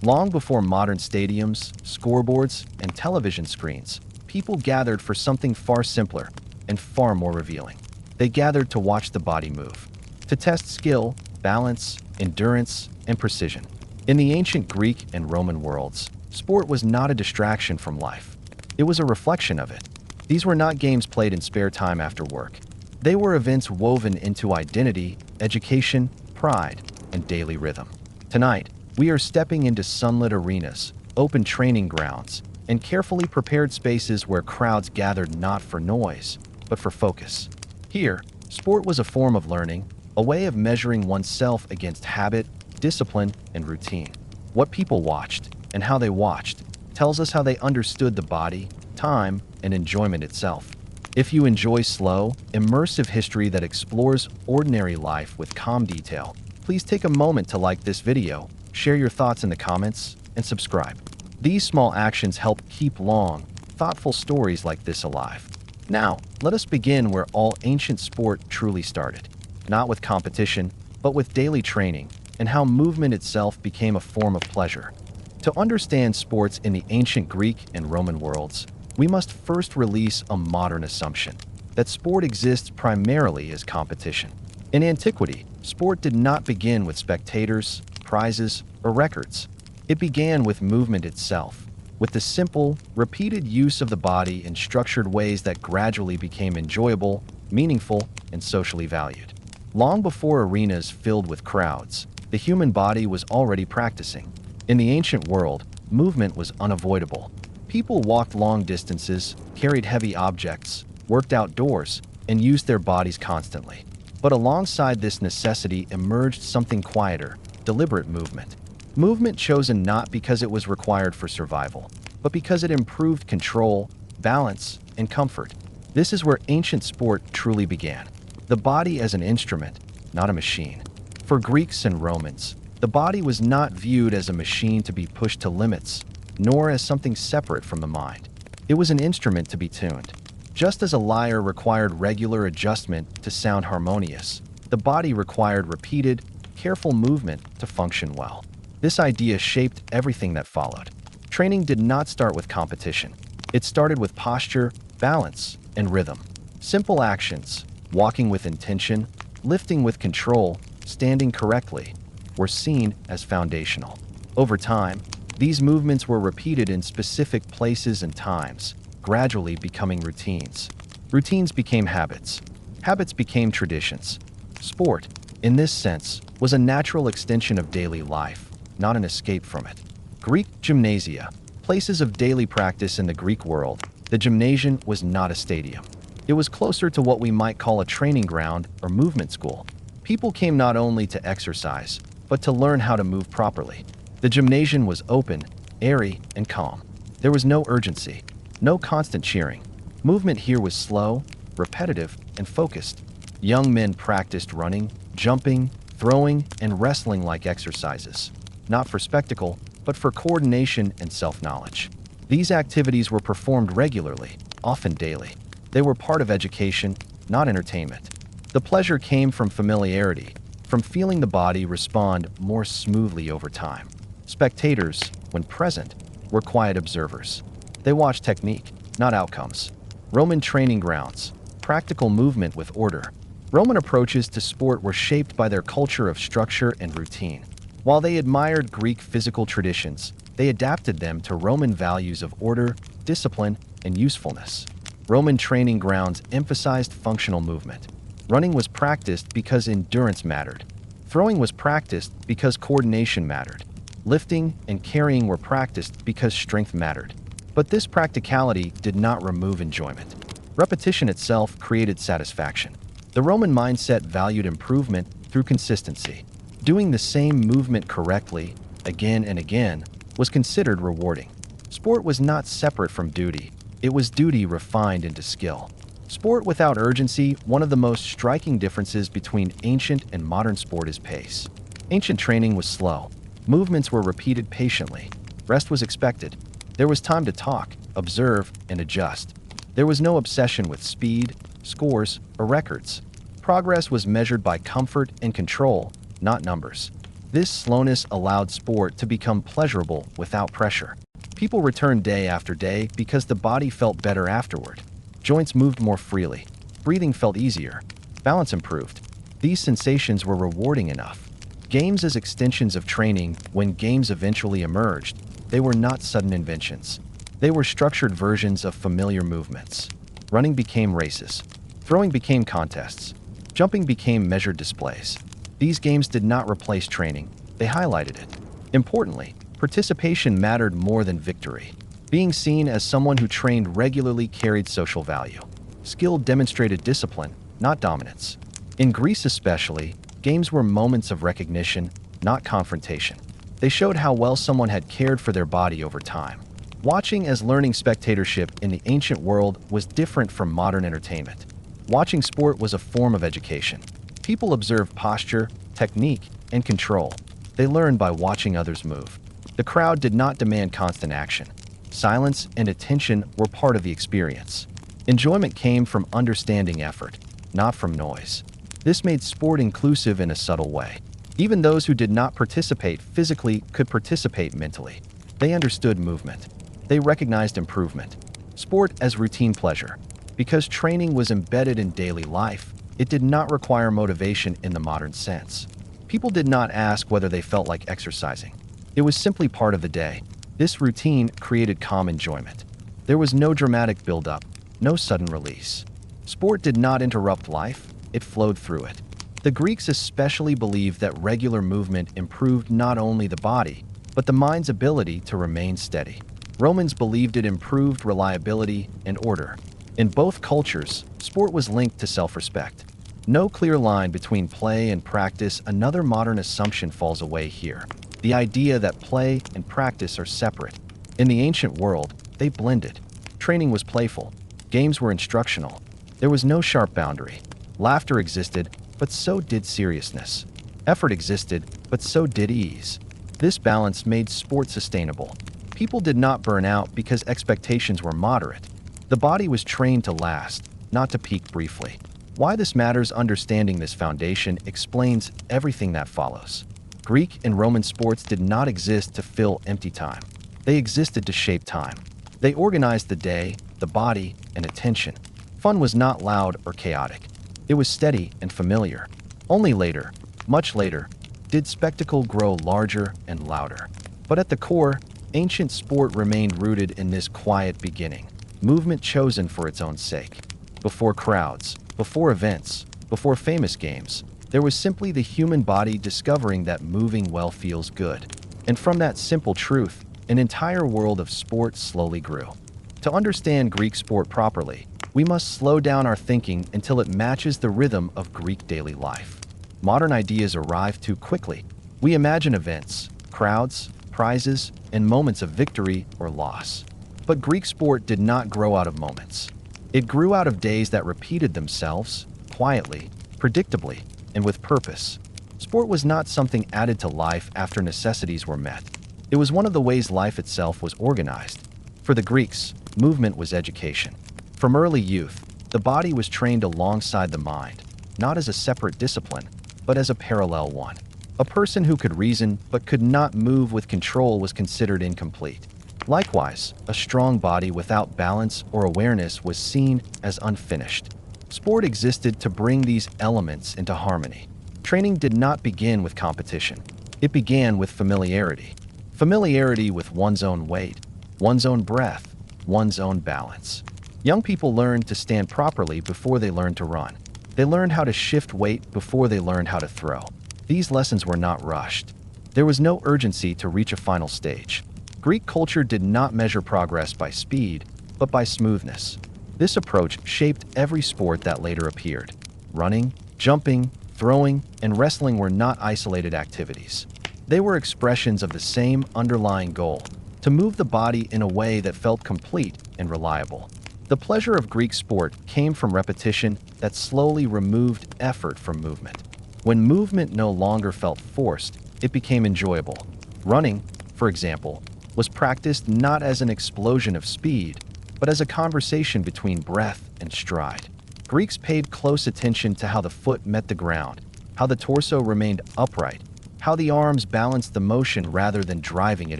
Long before modern stadiums, scoreboards, and television screens, people gathered for something far simpler and far more revealing. They gathered to watch the body move, to test skill, balance, endurance, and precision. In the ancient Greek and Roman worlds, sport was not a distraction from life. It was a reflection of it. These were not games played in spare time after work. They were events woven into identity, education, pride, and daily rhythm. Tonight, we are stepping into sunlit arenas, open training grounds, and carefully prepared spaces where crowds gathered not for noise, but for focus. Here, sport was a form of learning, a way of measuring oneself against habit, discipline, and routine. What people watched, and how they watched, tells us how they understood the body, time, and enjoyment itself. If you enjoy slow, immersive history that explores ordinary life with calm detail, please take a moment to like this video, share your thoughts in the comments, and subscribe. These small actions help keep long, thoughtful stories like this alive. Now, let us begin where all ancient sport truly started. Not with competition, but with daily training, and how movement itself became a form of pleasure. To understand sports in the ancient Greek and Roman worlds, we must first release a modern assumption that sport exists primarily as competition. In antiquity, sport did not begin with spectators, prizes, or records. It began with movement itself, with the simple, repeated use of the body in structured ways that gradually became enjoyable, meaningful, and socially valued. Long before arenas filled with crowds, the human body was already practicing. In the ancient world, movement was unavoidable. People walked long distances, carried heavy objects, worked outdoors, and used their bodies constantly. But alongside this necessity emerged something quieter, deliberate movement. Movement chosen not because it was required for survival, but because it improved control, balance, and comfort. This is where ancient sport truly began. The body as an instrument, not a machine. For Greeks and Romans, the body was not viewed as a machine to be pushed to limits, nor as something separate from the mind. It was an instrument to be tuned. Just as a lyre required regular adjustment to sound harmonious, the body required repeated, careful movement to function well. This idea shaped everything that followed. Training did not start with competition. It started with posture, balance, and rhythm. Simple actions, walking with intention, lifting with control, standing correctly, were seen as foundational. Over time, these movements were repeated in specific places and times, gradually becoming routines. Routines became habits. Habits became traditions. Sport, in this sense, was a natural extension of daily life, not an escape from it. Greek gymnasia, places of daily practice in the Greek world, the gymnasium was not a stadium. It was closer to what we might call a training ground or movement school. People came not only to exercise, but to learn how to move properly. The gymnasium was open, airy, and calm. There was no urgency, no constant cheering. Movement here was slow, repetitive, and focused. Young men practiced running, jumping, throwing, and wrestling like exercises, not for spectacle, but for coordination and self-knowledge. These activities were performed regularly, often daily. They were part of education, not entertainment. The pleasure came from familiarity, from feeling the body respond more smoothly over time. Spectators, when present, were quiet observers. They watched technique, not outcomes. Roman training grounds, practical movement with order. Roman approaches to sport were shaped by their culture of structure and routine. While they admired Greek physical traditions, they adapted them to Roman values of order, discipline, and usefulness. Roman training grounds emphasized functional movement. Running was practiced because endurance mattered. Throwing was practiced because coordination mattered. Lifting and carrying were practiced because strength mattered. But this practicality did not remove enjoyment. Repetition itself created satisfaction. The Roman mindset valued improvement through consistency. Doing the same movement correctly, again and again, was considered rewarding. Sport was not separate from duty. It was duty refined into skill. Sport without urgency, one of the most striking differences between ancient and modern sport is pace. Ancient training was slow. Movements were repeated patiently. Rest was expected. There was time to talk, observe, and adjust. There was no obsession with speed, scores, or records. Progress was measured by comfort and control, not numbers. This slowness allowed sport to become pleasurable without pressure. People returned day after day because the body felt better afterward. Joints moved more freely. Breathing felt easier. Balance improved. These sensations were rewarding enough. Games as extensions of training, when games eventually emerged, they were not sudden inventions. They were structured versions of familiar movements. Running became races. Throwing became contests. Jumping became measured displays. These games did not replace training, they highlighted it. Importantly, participation mattered more than victory. Being seen as someone who trained regularly carried social value. Skill demonstrated discipline, not dominance. In Greece especially, games were moments of recognition, not confrontation. They showed how well someone had cared for their body over time. Watching as learning spectatorship in the ancient world was different from modern entertainment. Watching sport was a form of education. People observed posture, technique, and control. They learned by watching others move. The crowd did not demand constant action. Silence and attention were part of the experience. Enjoyment came from understanding effort, not from noise. This made sport inclusive in a subtle way. Even those who did not participate physically could participate mentally. They understood movement. They recognized improvement. Sport as routine pleasure. Because training was embedded in daily life, it did not require motivation in the modern sense. People did not ask whether they felt like exercising. It was simply part of the day. This routine created calm enjoyment. There was no dramatic buildup, no sudden release. Sport did not interrupt life, it flowed through it. The Greeks especially believed that regular movement improved not only the body, but the mind's ability to remain steady. Romans believed it improved reliability and order. In both cultures, sport was linked to self-respect. No clear line between play and practice. Another modern assumption falls away here. The idea that play and practice are separate. In the ancient world, they blended. Training was playful. Games were instructional. There was no sharp boundary. Laughter existed, but so did seriousness. Effort existed, but so did ease. This balance made sport sustainable. People did not burn out because expectations were moderate. The body was trained to last, not to peak briefly. Why this matters. Understanding this foundation explains everything that follows. Greek and Roman sports did not exist to fill empty time. They existed to shape time. They organized the day, the body, and attention. Fun was not loud or chaotic. It was steady and familiar. Only later, much later, did spectacle grow larger and louder. But at the core, ancient sport remained rooted in this quiet beginning. Movement chosen for its own sake. Before crowds, before events, before famous games, there was simply the human body discovering that moving well feels good. And from that simple truth, an entire world of sport slowly grew. To understand Greek sport properly, we must slow down our thinking until it matches the rhythm of Greek daily life. Modern ideas arrive too quickly. We imagine events, crowds, prizes, and moments of victory or loss. But Greek sport did not grow out of moments. It grew out of days that repeated themselves, quietly, predictably, and with purpose. Sport was not something added to life after necessities were met. It was one of the ways life itself was organized. For the Greeks, movement was education. From early youth, the body was trained alongside the mind, not as a separate discipline, but as a parallel one. A person who could reason but could not move with control was considered incomplete. Likewise, a strong body without balance or awareness was seen as unfinished. Sport existed to bring these elements into harmony. Training did not begin with competition. It began with familiarity. Familiarity with one's own weight, one's own breath, one's own balance. Young people learned to stand properly before they learned to run. They learned how to shift weight before they learned how to throw. These lessons were not rushed. There was no urgency to reach a final stage. Greek culture did not measure progress by speed, but by smoothness. This approach shaped every sport that later appeared. Running, jumping, throwing, and wrestling were not isolated activities. They were expressions of the same underlying goal, to move the body in a way that felt complete and reliable. The pleasure of Greek sport came from repetition that slowly removed effort from movement. When movement no longer felt forced, it became enjoyable. Running, for example, was practiced not as an explosion of speed, but as a conversation between breath and stride. Greeks paid close attention to how the foot met the ground, how the torso remained upright, how the arms balanced the motion rather than driving it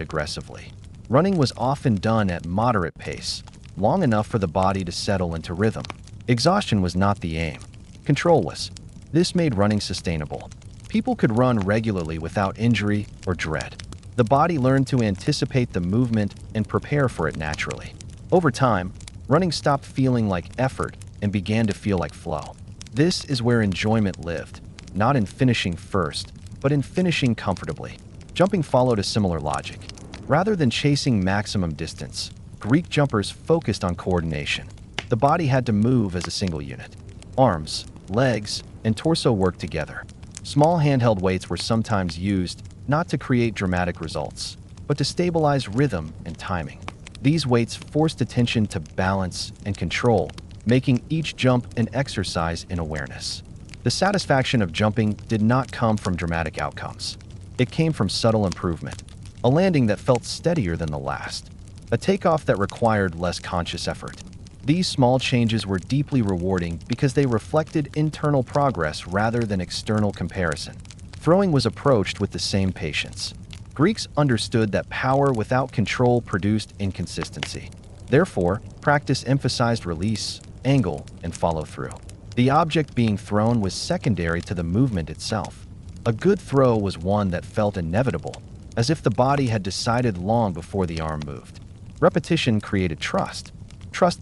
aggressively. Running was often done at moderate pace, long enough for the body to settle into rhythm. Exhaustion was not the aim. Control was. This made running sustainable. People could run regularly without injury or dread. The body learned to anticipate the movement and prepare for it naturally. Over time, running stopped feeling like effort and began to feel like flow. This is where enjoyment lived, not in finishing first, but in finishing comfortably. Jumping followed a similar logic. Rather than chasing maximum distance, Greek jumpers focused on coordination. The body had to move as a single unit. Arms, legs, and torso worked together. Small handheld weights were sometimes used not to create dramatic results, but to stabilize rhythm and timing. These weights forced attention to balance and control, making each jump an exercise in awareness. The satisfaction of jumping did not come from dramatic outcomes. It came from subtle improvement, a landing that felt steadier than the last, a takeoff that required less conscious effort. These small changes were deeply rewarding because they reflected internal progress rather than external comparison. Throwing was approached with the same patience. Greeks understood that power without control produced inconsistency. Therefore, practice emphasized release, angle, and follow-through. The object being thrown was secondary to the movement itself. A good throw was one that felt inevitable, as if the body had decided long before the arm moved. Repetition created trust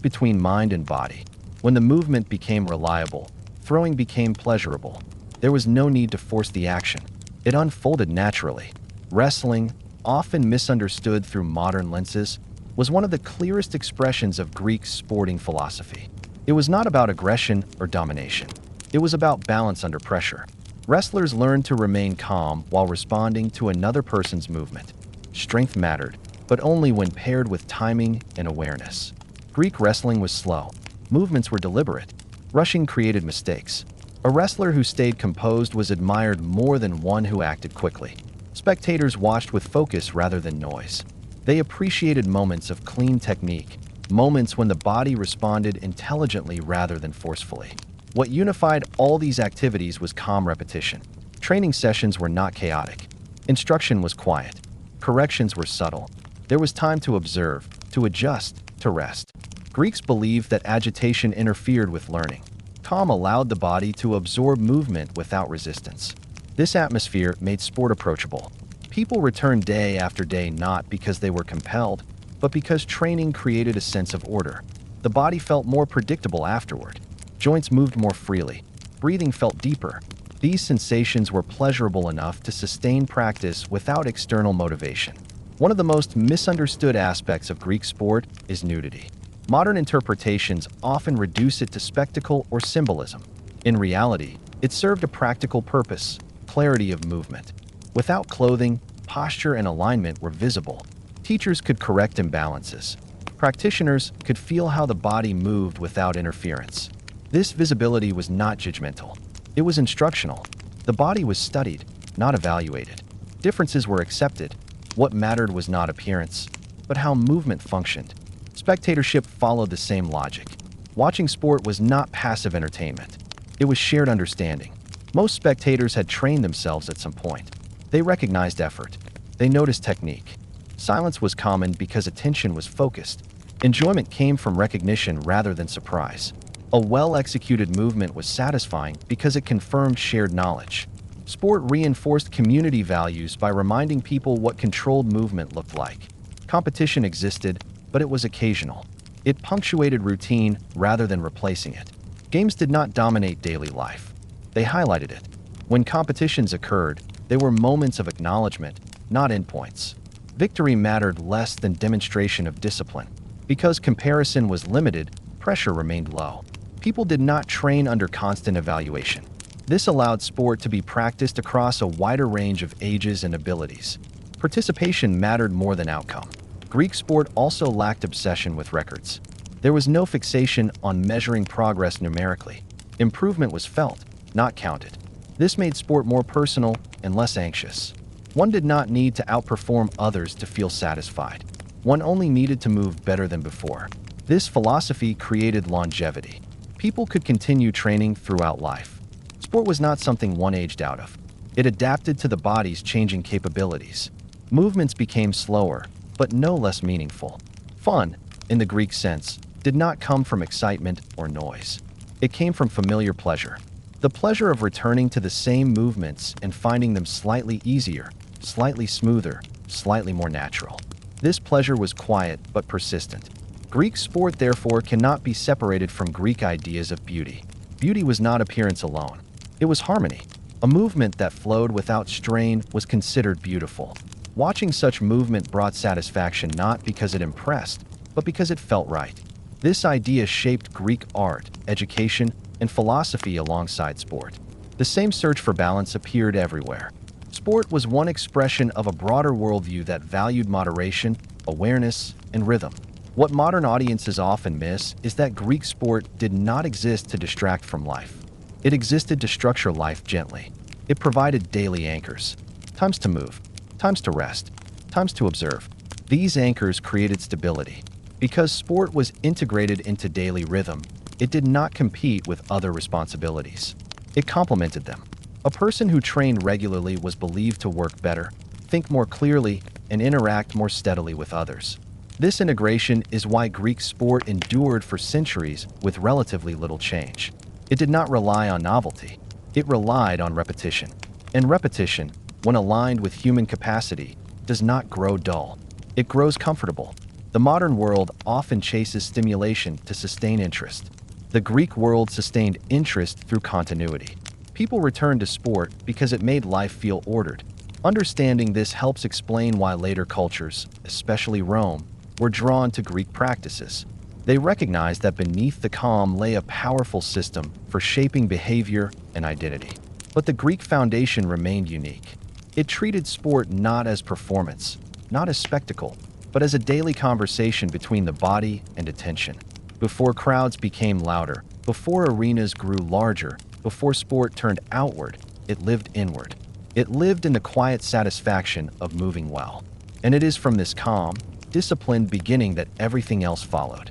between mind and body. When the movement became reliable, throwing became pleasurable. There was no need to force the action. It unfolded naturally. Wrestling, often misunderstood through modern lenses, was one of the clearest expressions of Greek sporting philosophy. It was not about aggression or domination. It was about balance under pressure. Wrestlers learned to remain calm while responding to another person's movement. Strength mattered, but only when paired with timing and awareness. Greek wrestling was slow. Movements were deliberate. Rushing created mistakes. A wrestler who stayed composed was admired more than one who acted quickly. Spectators watched with focus rather than noise. They appreciated moments of clean technique, moments when the body responded intelligently rather than forcefully. What unified all these activities was calm repetition. Training sessions were not chaotic. Instruction was quiet. Corrections were subtle. There was time to observe, to adjust, to rest. Greeks believed that agitation interfered with learning. Calm allowed the body to absorb movement without resistance. This atmosphere made sport approachable. People returned day after day not because they were compelled, but because training created a sense of order. The body felt more predictable afterward. Joints moved more freely. Breathing felt deeper. These sensations were pleasurable enough to sustain practice without external motivation. One of the most misunderstood aspects of Greek sport is nudity. Modern interpretations often reduce it to spectacle or symbolism. In reality, it served a practical purpose: clarity of movement. Without clothing, posture and alignment were visible. Teachers could correct imbalances. Practitioners could feel how the body moved without interference. This visibility was not judgmental. It was instructional. The body was studied, not evaluated. Differences were accepted. What mattered was not appearance, but how movement functioned. Spectatorship followed the same logic. Watching sport was not passive entertainment. It was shared understanding. Most spectators had trained themselves at some point. They recognized effort. They noticed technique. Silence was common because attention was focused. Enjoyment came from recognition rather than surprise. A well-executed movement was satisfying because it confirmed shared knowledge. Sport reinforced community values by reminding people what controlled movement looked like. Competition existed, but it was occasional. It punctuated routine rather than replacing it. Games did not dominate daily life. They highlighted it. When competitions occurred, they were moments of acknowledgement, not endpoints. Victory mattered less than demonstration of discipline. Because comparison was limited, pressure remained low. People did not train under constant evaluation. This allowed sport to be practiced across a wider range of ages and abilities. Participation mattered more than outcome. Greek sport also lacked obsession with records. There was no fixation on measuring progress numerically. Improvement was felt, not counted. This made sport more personal and less anxious. One did not need to outperform others to feel satisfied. One only needed to move better than before. This philosophy created longevity. People could continue training throughout life. Sport was not something one aged out of. It adapted to the body's changing capabilities. Movements became slower, but no less meaningful. Fun, in the Greek sense, did not come from excitement or noise. It came from familiar pleasure. The pleasure of returning to the same movements and finding them slightly easier, slightly smoother, slightly more natural. This pleasure was quiet but persistent. Greek sport, therefore, cannot be separated from Greek ideas of beauty. Beauty was not appearance alone. It was harmony. A movement that flowed without strain was considered beautiful. Watching such movement brought satisfaction not because it impressed, but because it felt right. This idea shaped Greek art, education, and philosophy alongside sport. The same search for balance appeared everywhere. Sport was one expression of a broader worldview that valued moderation, awareness, and rhythm. What modern audiences often miss is that Greek sport did not exist to distract from life. It existed to structure life gently. It provided daily anchors. Times to move, times to rest, times to observe. These anchors created stability. Because sport was integrated into daily rhythm, it did not compete with other responsibilities. It complemented them. A person who trained regularly was believed to work better, think more clearly, and interact more steadily with others. This integration is why Greek sport endured for centuries with relatively little change. It did not rely on novelty. It relied on repetition. And repetition, when aligned with human capacity, does not grow dull. It grows comfortable. The modern world often chases stimulation to sustain interest. The Greek world sustained interest through continuity. People returned to sport because it made life feel ordered. Understanding this helps explain why later cultures, especially Rome, were drawn to Greek practices. They recognized that beneath the calm lay a powerful system for shaping behavior and identity. But the Greek foundation remained unique. It treated sport not as performance, not as spectacle, but as a daily conversation between the body and attention. Before crowds became louder, before arenas grew larger, before sport turned outward, it lived inward. It lived in the quiet satisfaction of moving well. And it is from this calm, disciplined beginning that everything else followed.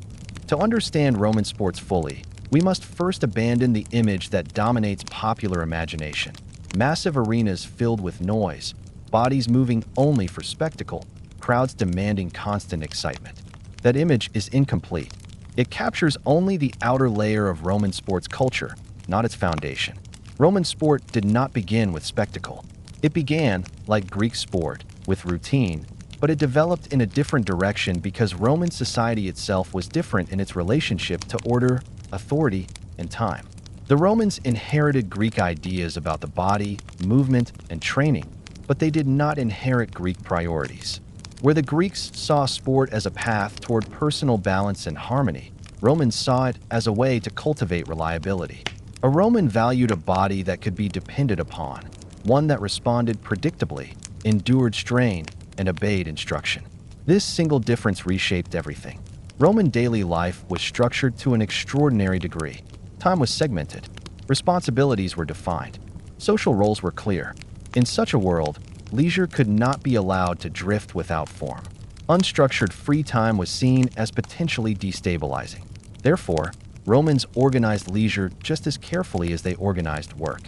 To understand Roman sports fully, we must first abandon the image that dominates popular imagination. Massive arenas filled with noise, bodies moving only for spectacle, crowds demanding constant excitement. That image is incomplete. It captures only the outer layer of Roman sports culture, not its foundation. Roman sport did not begin with spectacle. It began, like Greek sport, with routine, but it developed in a different direction because Roman society itself was different in its relationship to order, authority, and time. The Romans inherited Greek ideas about the body, movement, and training, but they did not inherit Greek priorities. Where the Greeks saw sport as a path toward personal balance and harmony, Romans saw it as a way to cultivate reliability. A Roman valued a body that could be depended upon, one that responded predictably, endured strain, and obeyed instruction. This single difference reshaped everything. Roman daily life was structured to an extraordinary degree. Time was segmented. Responsibilities were defined. Social roles were clear. In such a world, leisure could not be allowed to drift without form. Unstructured free time was seen as potentially destabilizing. Therefore, Romans organized leisure just as carefully as they organized work.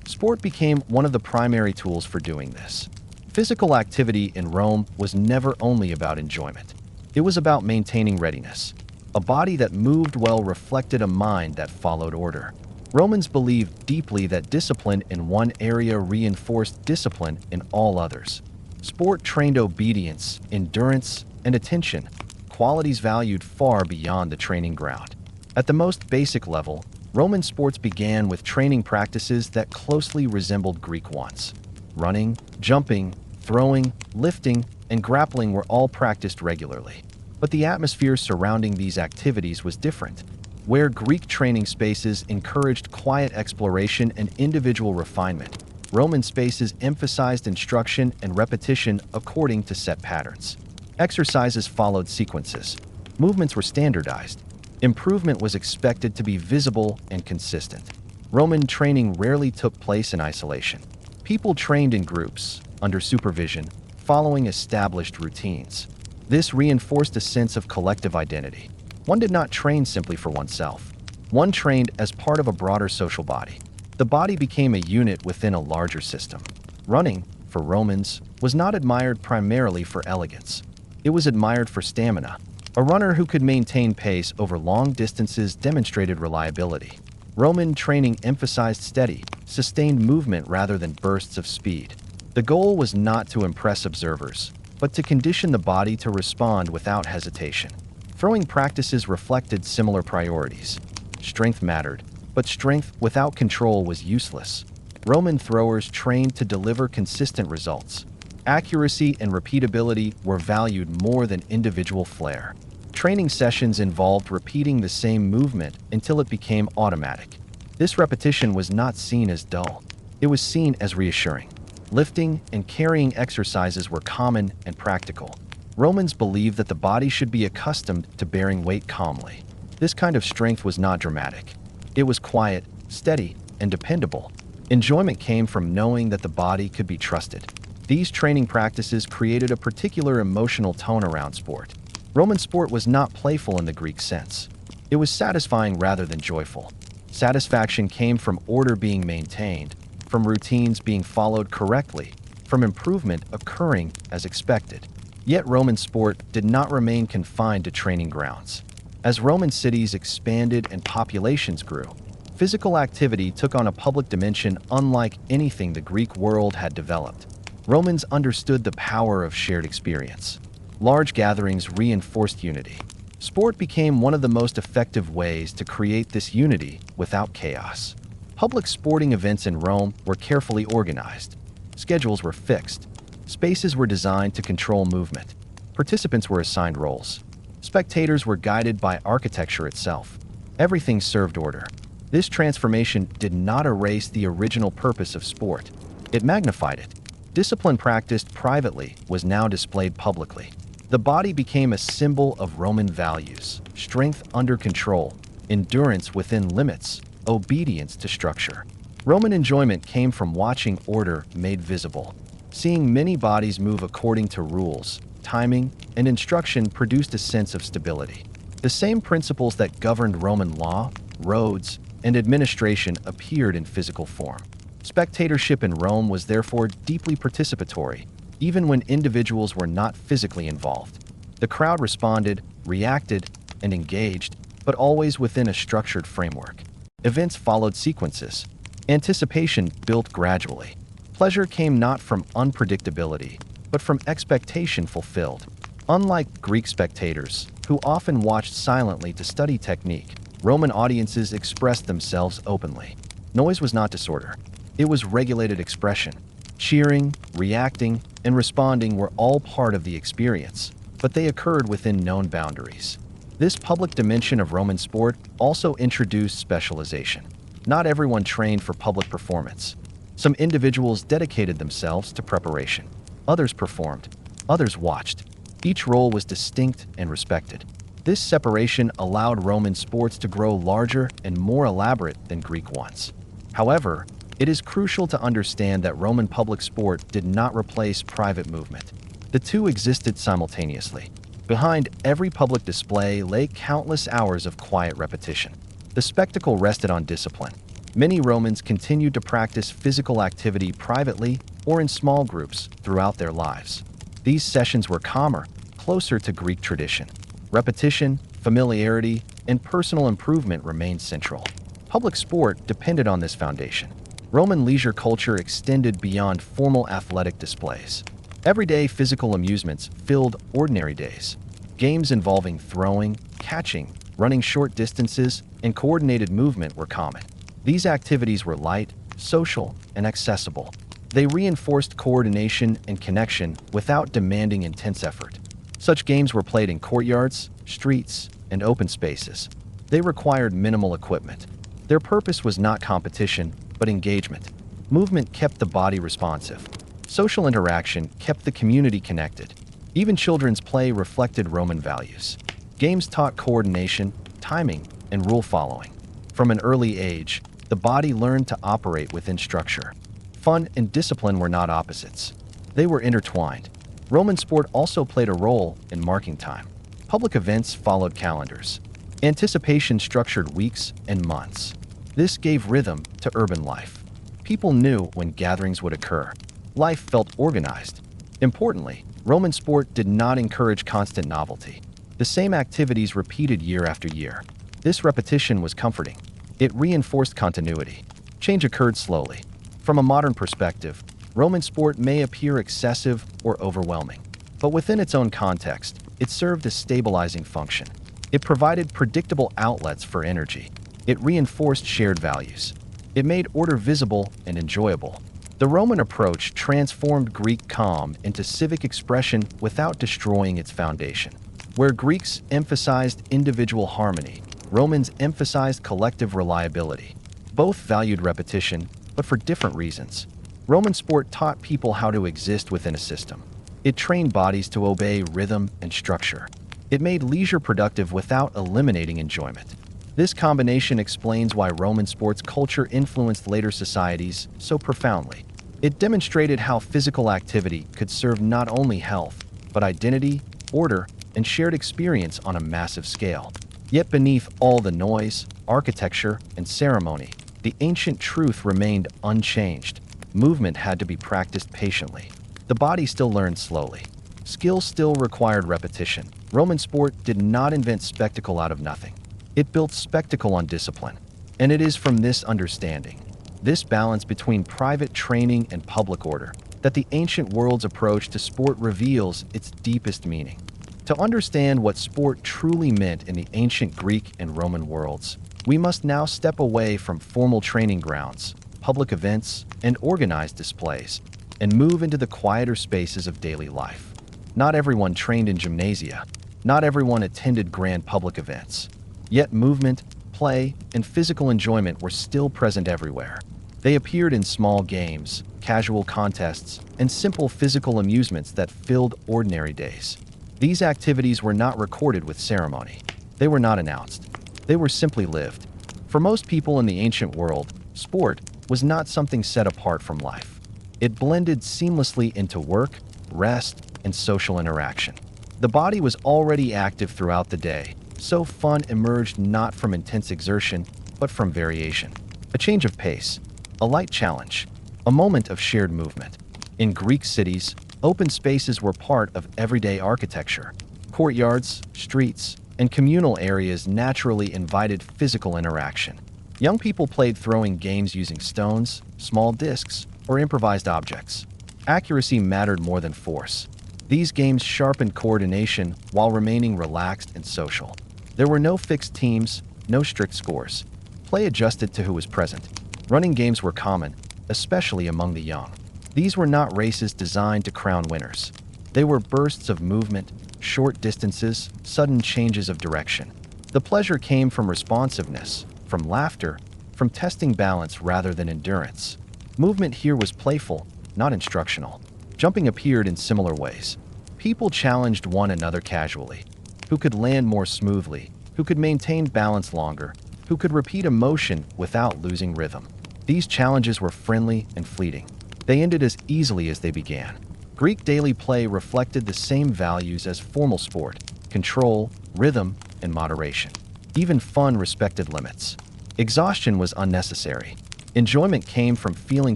Sport became one of the primary tools for doing this. Physical activity in Rome was never only about enjoyment. It was about maintaining readiness. A body that moved well reflected a mind that followed order. Romans believed deeply that discipline in one area reinforced discipline in all others. Sport trained obedience, endurance, and attention, qualities valued far beyond the training ground. At the most basic level, Roman sports began with training practices that closely resembled Greek ones. Running, jumping, throwing, lifting, and grappling were all practiced regularly. But the atmosphere surrounding these activities was different. Where Greek training spaces encouraged quiet exploration and individual refinement, Roman spaces emphasized instruction and repetition according to set patterns. Exercises followed sequences. Movements were standardized. Improvement was expected to be visible and consistent. Roman training rarely took place in isolation. People trained in groups, under supervision, following established routines. This reinforced a sense of collective identity. One did not train simply for oneself. One trained as part of a broader social body. The body became a unit within a larger system. Running, for Romans, was not admired primarily for elegance. It was admired for stamina. A runner who could maintain pace over long distances demonstrated reliability. Roman training emphasized steady, sustained movement rather than bursts of speed. The goal was not to impress observers, but to condition the body to respond without hesitation. Throwing practices reflected similar priorities. Strength mattered, but strength without control was useless. Roman throwers trained to deliver consistent results. Accuracy and repeatability were valued more than individual flair. Training sessions involved repeating the same movement until it became automatic. This repetition was not seen as dull. It was seen as reassuring. Lifting and carrying exercises were common and practical. Romans believed that the body should be accustomed to bearing weight calmly. This kind of strength was not dramatic. It was quiet, steady, and dependable. Enjoyment came from knowing that the body could be trusted. These training practices created a particular emotional tone around sport. Roman sport was not playful in the Greek sense. It was satisfying rather than joyful. Satisfaction came from order being maintained, from routines being followed correctly, from improvement occurring as expected. Yet Roman sport did not remain confined to training grounds. As Roman cities expanded and populations grew, physical activity took on a public dimension unlike anything the Greek world had developed. Romans understood the power of shared experience. Large gatherings reinforced unity. Sport became one of the most effective ways to create this unity without chaos. Public sporting events in Rome were carefully organized. Schedules were fixed. Spaces were designed to control movement. Participants were assigned roles. Spectators were guided by architecture itself. Everything served order. This transformation did not erase the original purpose of sport. It magnified it. Discipline practiced privately was now displayed publicly. The body became a symbol of Roman values: strength under control, endurance within limits, obedience to structure. Roman enjoyment came from watching order made visible. Seeing many bodies move according to rules, timing, and instruction produced a sense of stability. The same principles that governed Roman law, roads, and administration appeared in physical form. Spectatorship in Rome was therefore deeply participatory, even when individuals were not physically involved. The crowd responded, reacted, and engaged, but always within a structured framework. Events followed sequences. Anticipation built gradually. Pleasure came not from unpredictability, but from expectation fulfilled. Unlike Greek spectators, who often watched silently to study technique, Roman audiences expressed themselves openly. Noise was not disorder. It was regulated expression. Cheering, reacting, and responding were all part of the experience, but they occurred within known boundaries. This public dimension of Roman sport also introduced specialization. Not everyone trained for public performance. Some individuals dedicated themselves to preparation. Others performed. Others watched. Each role was distinct and respected. This separation allowed Roman sports to grow larger and more elaborate than Greek ones. However, it is crucial to understand that Roman public sport did not replace private movement. The two existed simultaneously. Behind every public display lay countless hours of quiet repetition. The spectacle rested on discipline. Many Romans continued to practice physical activity privately or in small groups throughout their lives. These sessions were calmer, closer to Greek tradition. Repetition, familiarity, and personal improvement remained central. Public sport depended on this foundation. Roman leisure culture extended beyond formal athletic displays. Everyday physical amusements filled ordinary days. Games involving throwing, catching, running short distances, and coordinated movement were common. These activities were light, social, and accessible. They reinforced coordination and connection without demanding intense effort. Such games were played in courtyards, streets, and open spaces. They required minimal equipment. Their purpose was not competition, but engagement. Movement kept the body responsive. Social interaction kept the community connected. Even children's play reflected Roman values. Games taught coordination, timing, and rule following. From an early age, the body learned to operate within structure. Fun and discipline were not opposites. They were intertwined. Roman sport also played a role in marking time. Public events followed calendars. Anticipation structured weeks and months. This gave rhythm to urban life. People knew when gatherings would occur. Life felt organized. Importantly, Roman sport did not encourage constant novelty. The same activities repeated year after year. This repetition was comforting. It reinforced continuity. Change occurred slowly. From a modern perspective, Roman sport may appear excessive or overwhelming. But within its own context, it served a stabilizing function. It provided predictable outlets for energy. It reinforced shared values. It made order visible and enjoyable. The Roman approach transformed Greek calm into civic expression without destroying its foundation. Where Greeks emphasized individual harmony, Romans emphasized collective reliability. Both valued repetition, but for different reasons. Roman sport taught people how to exist within a system. It trained bodies to obey rhythm and structure. It made leisure productive without eliminating enjoyment. This combination explains why Roman sports culture influenced later societies so profoundly. It demonstrated how physical activity could serve not only health, but identity, order, and shared experience on a massive scale. Yet beneath all the noise, architecture, and ceremony, the ancient truth remained unchanged. Movement had to be practiced patiently. The body still learned slowly. Skill still required repetition. Roman sport did not invent spectacle out of nothing. It built spectacle on discipline. And it is from this understanding, this balance between private training and public order, that the ancient world's approach to sport reveals its deepest meaning. To understand what sport truly meant in the ancient Greek and Roman worlds, we must now step away from formal training grounds, public events, and organized displays, and move into the quieter spaces of daily life. Not everyone trained in gymnasia. Not everyone attended grand public events. Yet movement, play, and physical enjoyment were still present everywhere. They appeared in small games, casual contests, and simple physical amusements that filled ordinary days. These activities were not recorded with ceremony. They were not announced. They were simply lived. For most people in the ancient world, sport was not something set apart from life. It blended seamlessly into work, rest, and social interaction. The body was already active throughout the day, so fun emerged not from intense exertion, but from variation. A change of pace, a light challenge, a moment of shared movement. In Greek cities, open spaces were part of everyday architecture. Courtyards, streets, and communal areas naturally invited physical interaction. Young people played throwing games using stones, small discs, or improvised objects. Accuracy mattered more than force. These games sharpened coordination while remaining relaxed and social. There were no fixed teams, no strict scores. Play adjusted to who was present. Running games were common, especially among the young. These were not races designed to crown winners. They were bursts of movement, short distances, sudden changes of direction. The pleasure came from responsiveness, from laughter, from testing balance rather than endurance. Movement here was playful, not instructional. Jumping appeared in similar ways. People challenged one another casually. Who could land more smoothly? Who could maintain balance longer? Who could repeat a motion without losing rhythm? These challenges were friendly and fleeting. They ended as easily as they began. Greek daily play reflected the same values as formal sport: control, rhythm, and moderation. Even fun respected limits. Exhaustion was unnecessary. Enjoyment came from feeling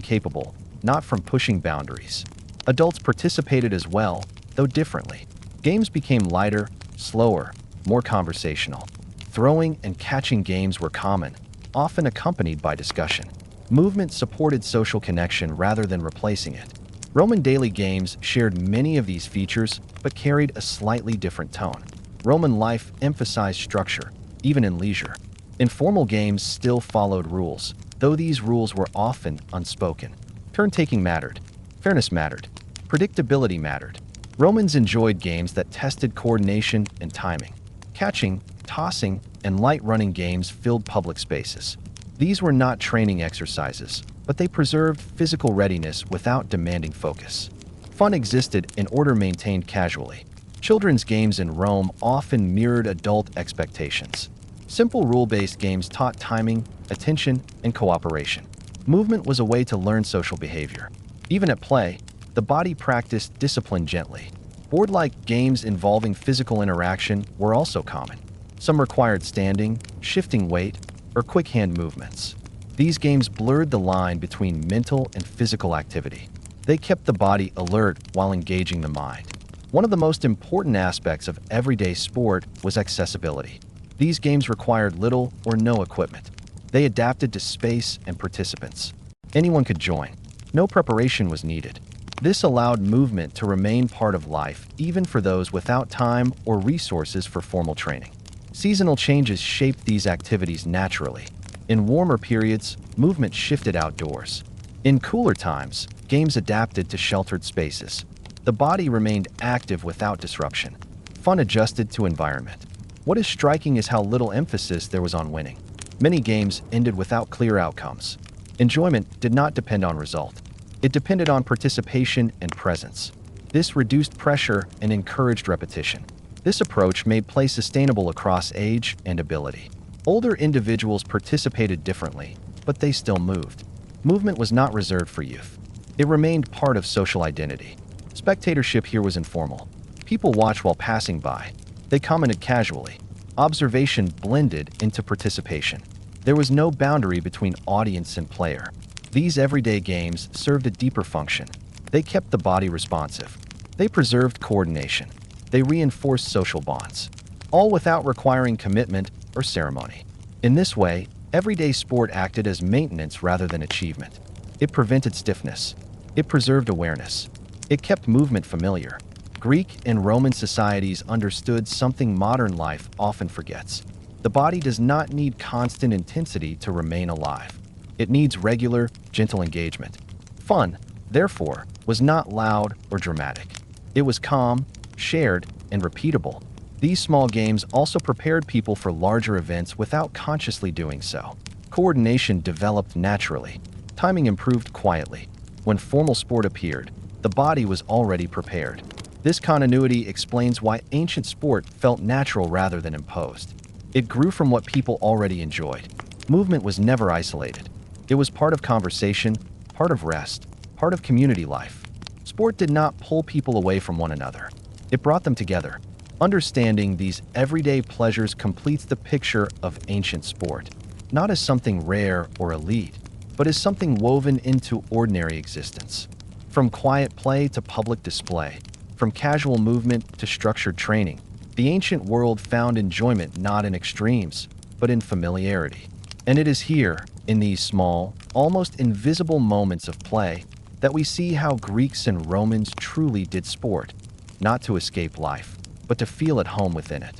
capable, not from pushing boundaries. Adults participated as well, though differently. Games became lighter, slower, more conversational. Throwing and catching games were common, often accompanied by discussion. Movement supported social connection rather than replacing it. Roman daily games shared many of these features, but carried a slightly different tone. Roman life emphasized structure, even in leisure. Informal games still followed rules, though these rules were often unspoken. Turn-taking mattered. Fairness mattered. Predictability mattered. Romans enjoyed games that tested coordination and timing. Catching, tossing, and light running games filled public spaces. These were not training exercises, but they preserved physical readiness without demanding focus. Fun existed and order maintained casually. Children's games in Rome often mirrored adult expectations. Simple rule-based games taught timing, attention, and cooperation. Movement was a way to learn social behavior. Even at play, the body practiced discipline gently. Board-like games involving physical interaction were also common. Some required standing, shifting weight, or quick hand movements. These games blurred the line between mental and physical activity. They kept the body alert while engaging the mind. One of the most important aspects of everyday sport was accessibility. These games required little or no equipment. They adapted to space and participants. Anyone could join. No preparation was needed. This allowed movement to remain part of life, even for those without time or resources for formal training. Seasonal changes shaped these activities naturally. In warmer periods, movement shifted outdoors. In cooler times, games adapted to sheltered spaces. The body remained active without disruption. Fun adjusted to environment. What is striking is how little emphasis there was on winning. Many games ended without clear outcomes. Enjoyment did not depend on result. It depended on participation and presence. This reduced pressure and encouraged repetition. This approach made play sustainable across age and ability. Older individuals participated differently, but they still moved. Movement was not reserved for youth. It remained part of social identity. Spectatorship here was informal. People watched while passing by. They commented casually. Observation blended into participation. There was no boundary between audience and player. These everyday games served a deeper function. They kept the body responsive. They preserved coordination. They reinforced social bonds, all without requiring commitment or ceremony. In this way, everyday sport acted as maintenance rather than achievement. It prevented stiffness. It preserved awareness. It kept movement familiar. Greek and Roman societies understood something modern life often forgets. The body does not need constant intensity to remain alive. It needs regular, gentle engagement. Fun, therefore, was not loud or dramatic. It was calm, shared, and repeatable. These small games also prepared people for larger events without consciously doing so. Coordination developed naturally. Timing improved quietly. When formal sport appeared, the body was already prepared. This continuity explains why ancient sport felt natural rather than imposed. It grew from what people already enjoyed. Movement was never isolated. It was part of conversation, part of rest, part of community life. Sport did not pull people away from one another. It brought them together. Understanding these everyday pleasures completes the picture of ancient sport, not as something rare or elite, but as something woven into ordinary existence. From quiet play to public display, from casual movement to structured training, the ancient world found enjoyment not in extremes, but in familiarity. And it is here, in these small, almost invisible moments of play, that we see how Greeks and Romans truly did sport, not to escape life, but to feel at home within it.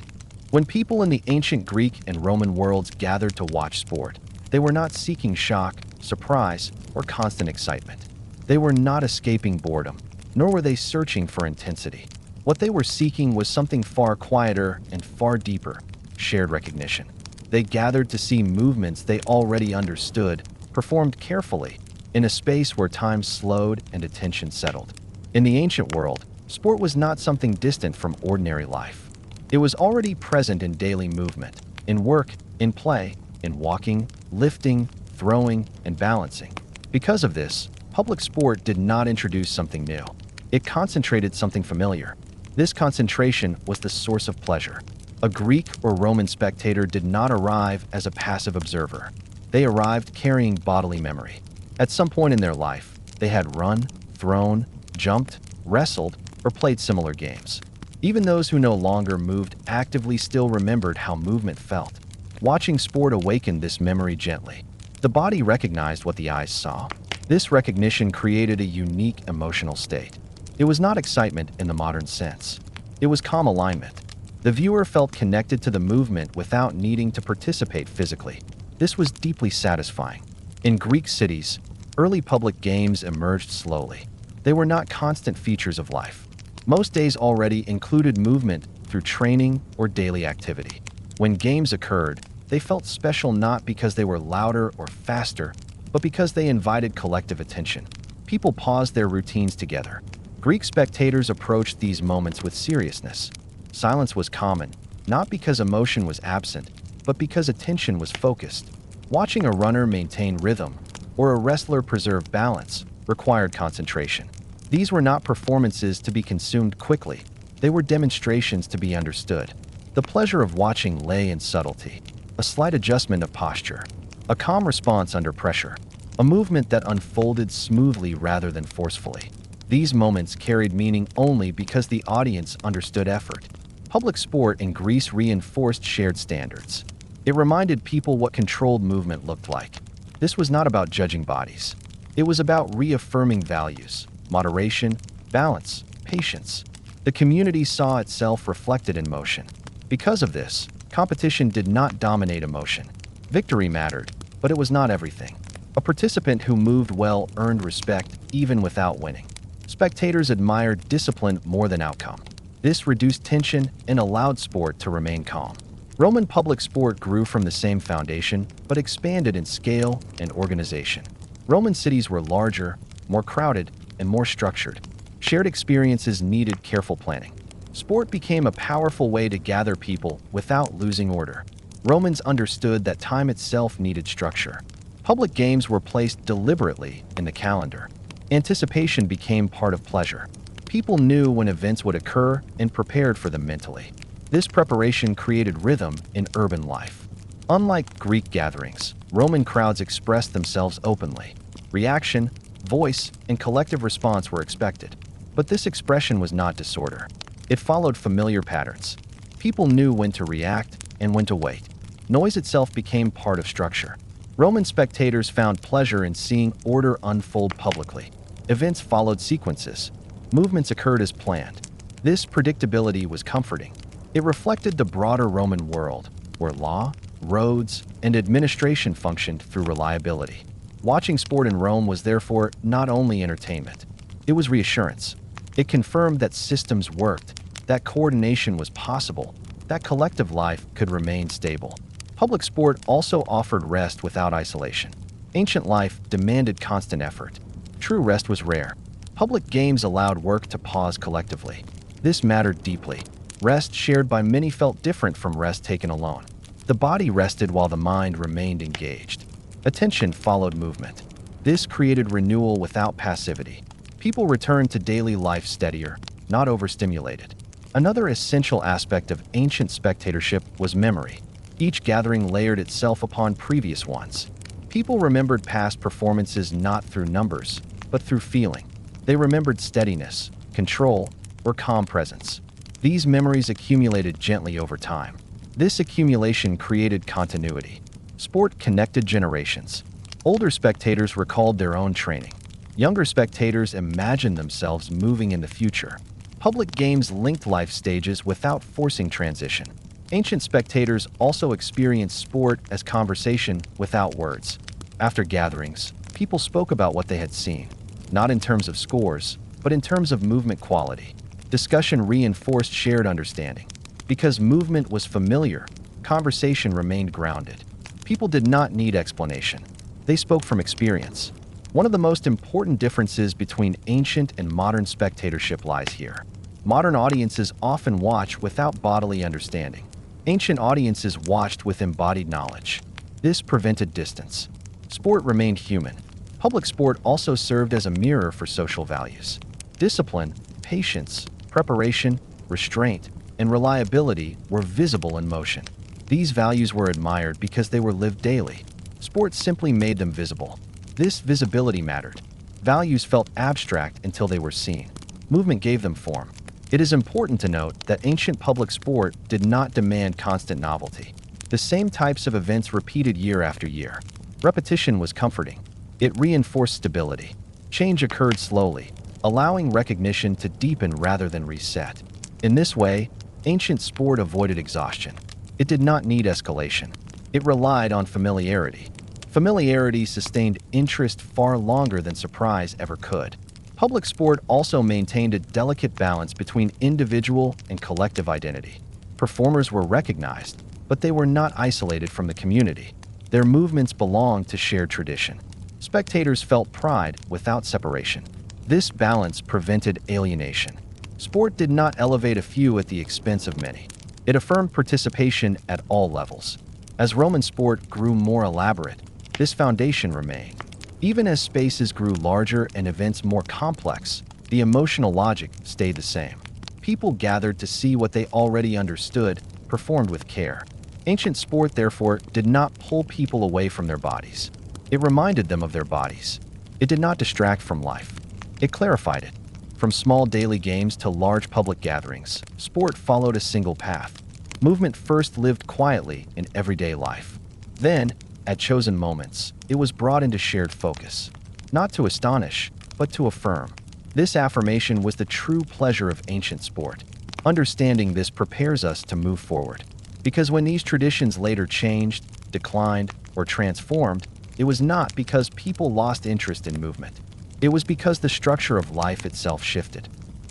When people in the ancient Greek and Roman worlds gathered to watch sport, they were not seeking shock, surprise, or constant excitement. They were not escaping boredom, nor were they searching for intensity. What they were seeking was something far quieter and far deeper: shared recognition. They gathered to see movements they already understood, performed carefully, in a space where time slowed and attention settled. In the ancient world, sport was not something distant from ordinary life. It was already present in daily movement, in work, in play, in walking, lifting, throwing, and balancing. Because of this, public sport did not introduce something new. It concentrated something familiar. This concentration was the source of pleasure. A Greek or Roman spectator did not arrive as a passive observer. They arrived carrying bodily memory. At some point in their life, they had run, thrown, jumped, wrestled, or played similar games. Even those who no longer moved actively still remembered how movement felt. Watching sport awakened this memory gently. The body recognized what the eyes saw. This recognition created a unique emotional state. It was not excitement in the modern sense. It was calm alignment. The viewer felt connected to the movement without needing to participate physically. This was deeply satisfying. In Greek cities, early public games emerged slowly. They were not constant features of life. Most days already included movement through training or daily activity. When games occurred, they felt special not because they were louder or faster, but because they invited collective attention. People paused their routines together. Greek spectators approached these moments with seriousness. Silence was common, not because emotion was absent, but because attention was focused. Watching a runner maintain rhythm or a wrestler preserve balance required concentration. These were not performances to be consumed quickly. They were demonstrations to be understood. The pleasure of watching lay in subtlety, a slight adjustment of posture, a calm response under pressure, a movement that unfolded smoothly rather than forcefully. These moments carried meaning only because the audience understood effort. Public sport in Greece reinforced shared standards. It reminded people what controlled movement looked like. This was not about judging bodies. It was about reaffirming values, moderation, balance, patience. The community saw itself reflected in motion. Because of this, competition did not dominate emotion. Victory mattered, but it was not everything. A participant who moved well earned respect even without winning. Spectators admired discipline more than outcome. This reduced tension and allowed sport to remain calm. Roman public sport grew from the same foundation, but expanded in scale and organization. Roman cities were larger, more crowded, and more structured. Shared experiences needed careful planning. Sport became a powerful way to gather people without losing order. Romans understood that time itself needed structure. Public games were placed deliberately in the calendar. Anticipation became part of pleasure. People knew when events would occur and prepared for them mentally. This preparation created rhythm in urban life. Unlike Greek gatherings, Roman crowds expressed themselves openly. Reaction, voice, and collective response were expected. But this expression was not disorder. It followed familiar patterns. People knew when to react and when to wait. Noise itself became part of structure. Roman spectators found pleasure in seeing order unfold publicly. Events followed sequences. Movements occurred as planned. This predictability was comforting. It reflected the broader Roman world, where law, roads, and administration functioned through reliability. Watching sport in Rome was therefore not only entertainment. It was reassurance. It confirmed that systems worked, that coordination was possible, that collective life could remain stable. Public sport also offered rest without isolation. Ancient life demanded constant effort. True rest was rare. Public games allowed work to pause collectively. This mattered deeply. Rest shared by many felt different from rest taken alone. The body rested while the mind remained engaged. Attention followed movement. This created renewal without passivity. People returned to daily life steadier, not overstimulated. Another essential aspect of ancient spectatorship was memory. Each gathering layered itself upon previous ones. People remembered past performances not through numbers, but through feeling. They remembered steadiness, control, or calm presence. These memories accumulated gently over time. This accumulation created continuity. Sport connected generations. Older spectators recalled their own training. Younger spectators imagined themselves moving in the future. Public games linked life stages without forcing transition. Ancient spectators also experienced sport as conversation without words. After gatherings, people spoke about what they had seen, not in terms of scores, but in terms of movement quality. Discussion reinforced shared understanding. Because movement was familiar, conversation remained grounded. People did not need explanation. They spoke from experience. One of the most important differences between ancient and modern spectatorship lies here. Modern audiences often watch without bodily understanding. Ancient audiences watched with embodied knowledge. This prevented distance. Sport remained human. Public sport also served as a mirror for social values. Discipline, patience, preparation, restraint, and reliability were visible in motion. These values were admired because they were lived daily. Sport simply made them visible. This visibility mattered. Values felt abstract until they were seen. Movement gave them form. It is important to note that ancient public sport did not demand constant novelty. The same types of events repeated year after year. Repetition was comforting. It reinforced stability. Change occurred slowly, allowing recognition to deepen rather than reset. In this way, ancient sport avoided exhaustion. It did not need escalation. It relied on familiarity. Familiarity sustained interest far longer than surprise ever could. Public sport also maintained a delicate balance between individual and collective identity. Performers were recognized, but they were not isolated from the community. Their movements belonged to shared tradition. Spectators felt pride without separation. This balance prevented alienation. Sport did not elevate a few at the expense of many. It affirmed participation at all levels. As Roman sport grew more elaborate, this foundation remained. Even as spaces grew larger and events more complex, the emotional logic stayed the same. People gathered to see what they already understood, performed with care. Ancient sport, therefore, did not pull people away from their bodies. It reminded them of their bodies. It did not distract from life. It clarified it. From small daily games to large public gatherings, sport followed a single path. Movement first lived quietly in everyday life. Then, at chosen moments, it was brought into shared focus, not to astonish, but to affirm. This affirmation was the true pleasure of ancient sport. Understanding this prepares us to move forward. Because when these traditions later changed, declined, or transformed, it was not because people lost interest in movement. It was because the structure of life itself shifted.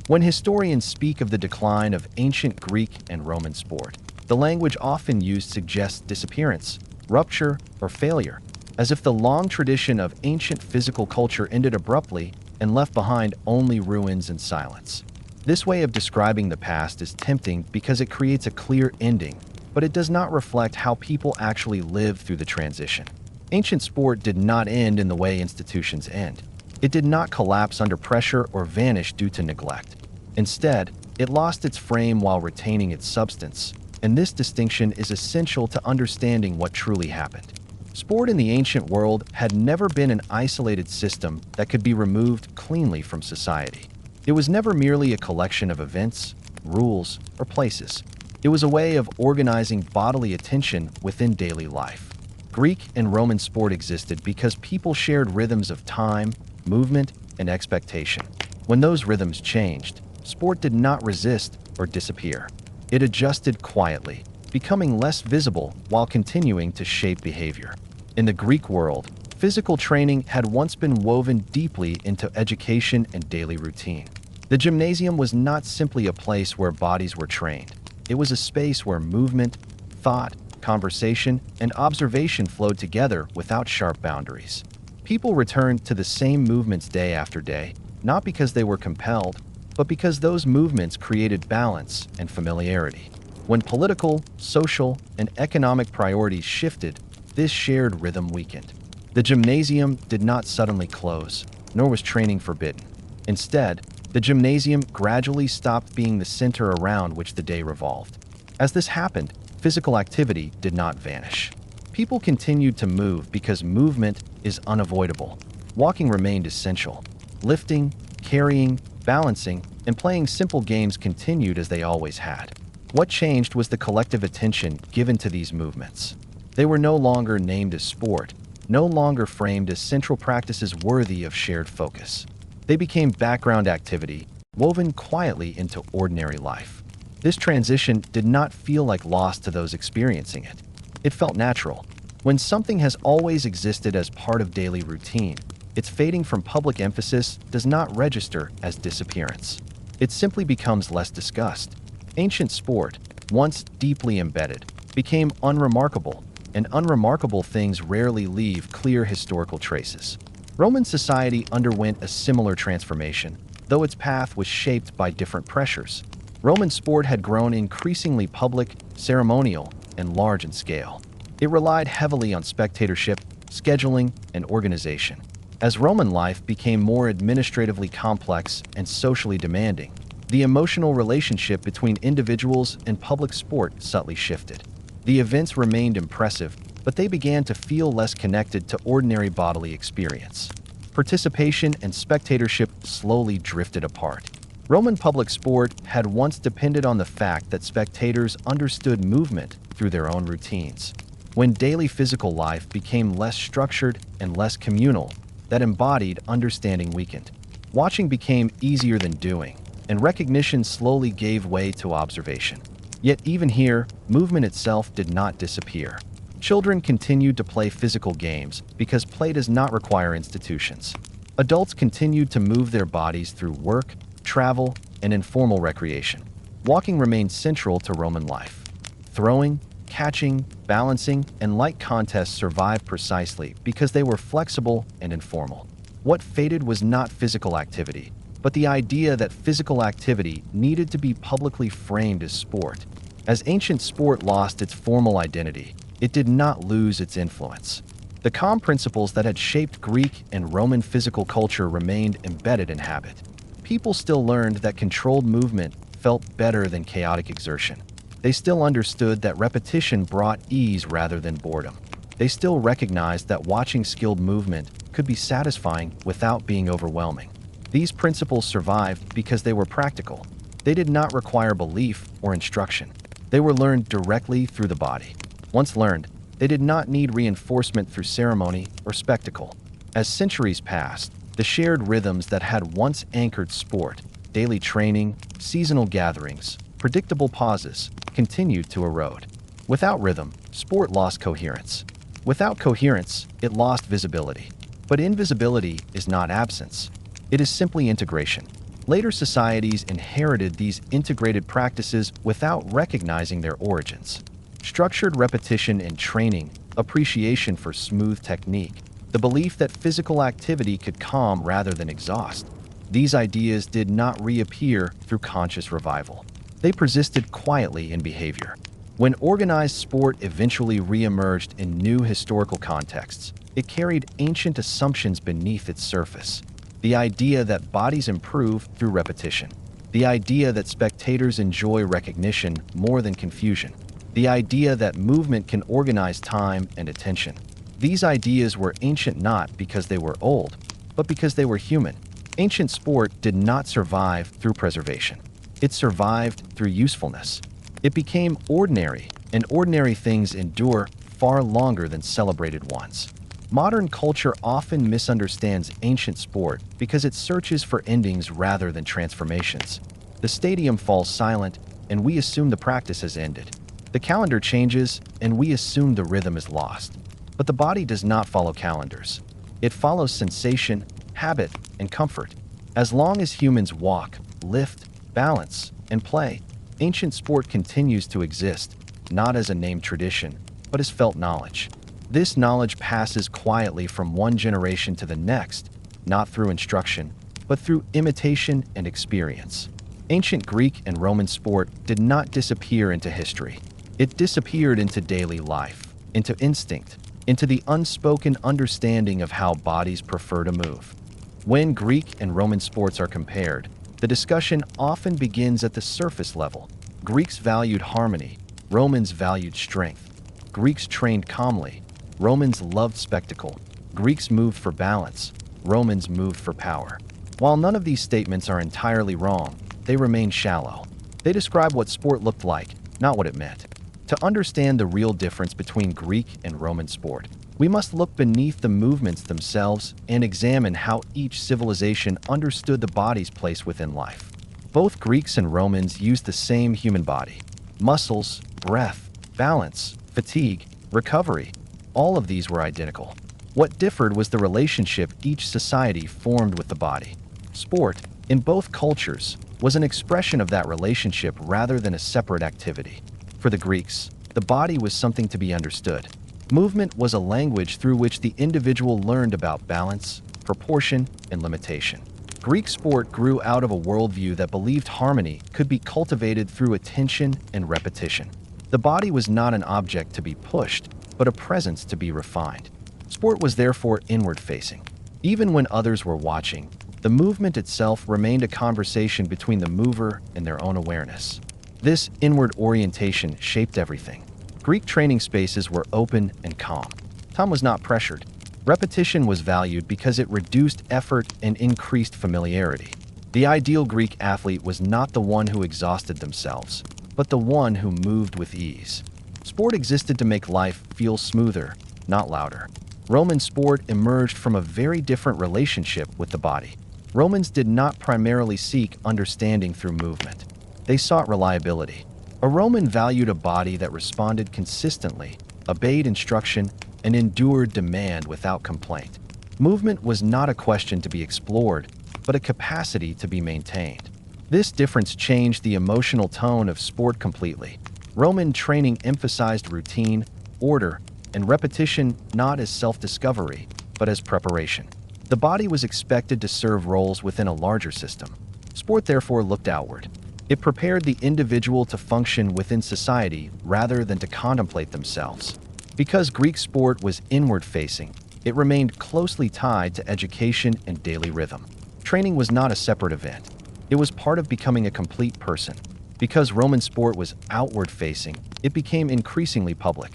When historians speak of the decline of ancient Greek and Roman sport, the language often used suggests disappearance, rupture, or failure, as if the long tradition of ancient physical culture ended abruptly and left behind only ruins and silence. This way of describing the past is tempting because it creates a clear ending, but it does not reflect how people actually lived through the transition. Ancient sport did not end in the way institutions end. It did not collapse under pressure or vanish due to neglect. Instead, it lost its frame while retaining its substance, and this distinction is essential to understanding what truly happened. Sport in the ancient world had never been an isolated system that could be removed cleanly from society. It was never merely a collection of events, rules, or places. It was a way of organizing bodily attention within daily life. Greek and Roman sport existed because people shared rhythms of time, movement, and expectation. When those rhythms changed, sport did not resist or disappear. It adjusted quietly, becoming less visible while continuing to shape behavior. In the Greek world, physical training had once been woven deeply into education and daily routine. The gymnasium was not simply a place where bodies were trained. It was a space where movement, thought, conversation, and observation flowed together without sharp boundaries. People returned to the same movements day after day, not because they were compelled, but because those movements created balance and familiarity. When political, social, and economic priorities shifted, this shared rhythm weakened. The gymnasium did not suddenly close, nor was training forbidden. Instead, the gymnasium gradually stopped being the center around which the day revolved. As this happened, physical activity did not vanish. People continued to move because movement is unavoidable. Walking remained essential. Lifting, carrying, balancing, and playing simple games continued as they always had. What changed was the collective attention given to these movements. They were no longer named as sport, no longer framed as central practices worthy of shared focus. They became background activity, woven quietly into ordinary life. This transition did not feel like loss to those experiencing it. It felt natural. When something has always existed as part of daily routine, its fading from public emphasis does not register as disappearance. It simply becomes less discussed. Ancient sport, once deeply embedded, became unremarkable, and unremarkable things rarely leave clear historical traces. Roman society underwent a similar transformation, though its path was shaped by different pressures. Roman sport had grown increasingly public, ceremonial, and large in scale. It relied heavily on spectatorship, scheduling, and organization. As Roman life became more administratively complex and socially demanding, the emotional relationship between individuals and public sport subtly shifted. The events remained impressive, but they began to feel less connected to ordinary bodily experience. Participation and spectatorship slowly drifted apart. Roman public sport had once depended on the fact that spectators understood movement through their own routines. When daily physical life became less structured and less communal, that embodied understanding weakened. Watching became easier than doing, and recognition slowly gave way to observation. Yet even here, movement itself did not disappear. Children continued to play physical games because play does not require institutions. Adults continued to move their bodies through work, travel, and informal recreation. Walking remained central to Roman life. Throwing, catching, balancing, and light contests survived precisely because they were flexible and informal. What faded was not physical activity, but the idea that physical activity needed to be publicly framed as sport. As ancient sport lost its formal identity, it did not lose its influence. The calm principles that had shaped Greek and Roman physical culture remained embedded in habit. People still learned that controlled movement felt better than chaotic exertion. They still understood that repetition brought ease rather than boredom. They still recognized that watching skilled movement could be satisfying without being overwhelming. These principles survived because they were practical. They did not require belief or instruction. They were learned directly through the body. Once learned, they did not need reinforcement through ceremony or spectacle. As centuries passed, the shared rhythms that had once anchored sport, daily training, seasonal gatherings, predictable pauses, continued to erode. Without rhythm, sport lost coherence. Without coherence, it lost visibility. But invisibility is not absence. It is simply integration. Later societies inherited these integrated practices without recognizing their origins. Structured repetition and training, appreciation for smooth technique, the belief that physical activity could calm rather than exhaust. These ideas did not reappear through conscious revival. They persisted quietly in behavior. When organized sport eventually re-emerged in new historical contexts, it carried ancient assumptions beneath its surface. The idea that bodies improve through repetition. The idea that spectators enjoy recognition more than confusion. The idea that movement can organize time and attention. These ideas were ancient not because they were old, but because they were human. Ancient sport did not survive through preservation. It survived through usefulness. It became ordinary, and ordinary things endure far longer than celebrated ones. Modern culture often misunderstands ancient sport because it searches for endings rather than transformations. The stadium falls silent, and we assume the practice has ended. The calendar changes, and we assume the rhythm is lost. But the body does not follow calendars. It follows sensation, habit, and comfort. As long as humans walk, lift, balance, and play, ancient sport continues to exist, not as a named tradition, but as felt knowledge. This knowledge passes quietly from one generation to the next, not through instruction, but through imitation and experience. Ancient Greek and Roman sport did not disappear into history. It disappeared into daily life, into instinct, into the unspoken understanding of how bodies prefer to move. When Greek and Roman sports are compared, the discussion often begins at the surface level. Greeks valued harmony, Romans valued strength. Greeks trained calmly, Romans loved spectacle. Greeks moved for balance, Romans moved for power. While none of these statements are entirely wrong, they remain shallow. They describe what sport looked like, not what it meant. To understand the real difference between Greek and Roman sport, we must look beneath the movements themselves and examine how each civilization understood the body's place within life. Both Greeks and Romans used the same human body. Muscles, breath, balance, fatigue, recovery, all of these were identical. What differed was the relationship each society formed with the body. Sport, in both cultures, was an expression of that relationship rather than a separate activity. For the Greeks, the body was something to be understood. Movement was a language through which the individual learned about balance, proportion, and limitation. Greek sport grew out of a worldview that believed harmony could be cultivated through attention and repetition. The body was not an object to be pushed, but a presence to be refined. Sport was therefore inward-facing. Even when others were watching, the movement itself remained a conversation between the mover and their own awareness. This inward orientation shaped everything. Greek training spaces were open and calm. Time was not pressured. Repetition was valued because it reduced effort and increased familiarity. The ideal Greek athlete was not the one who exhausted themselves, but the one who moved with ease. Sport existed to make life feel smoother, not louder. Roman sport emerged from a very different relationship with the body. Romans did not primarily seek understanding through movement. They sought reliability. A Roman valued a body that responded consistently, obeyed instruction, and endured demand without complaint. Movement was not a question to be explored, but a capacity to be maintained. This difference changed the emotional tone of sport completely. Roman training emphasized routine, order, and repetition not as self-discovery, but as preparation. The body was expected to serve roles within a larger system. Sport therefore looked outward. It prepared the individual to function within society rather than to contemplate themselves. Because Greek sport was inward-facing, it remained closely tied to education and daily rhythm. Training was not a separate event. It was part of becoming a complete person. Because Roman sport was outward-facing, it became increasingly public.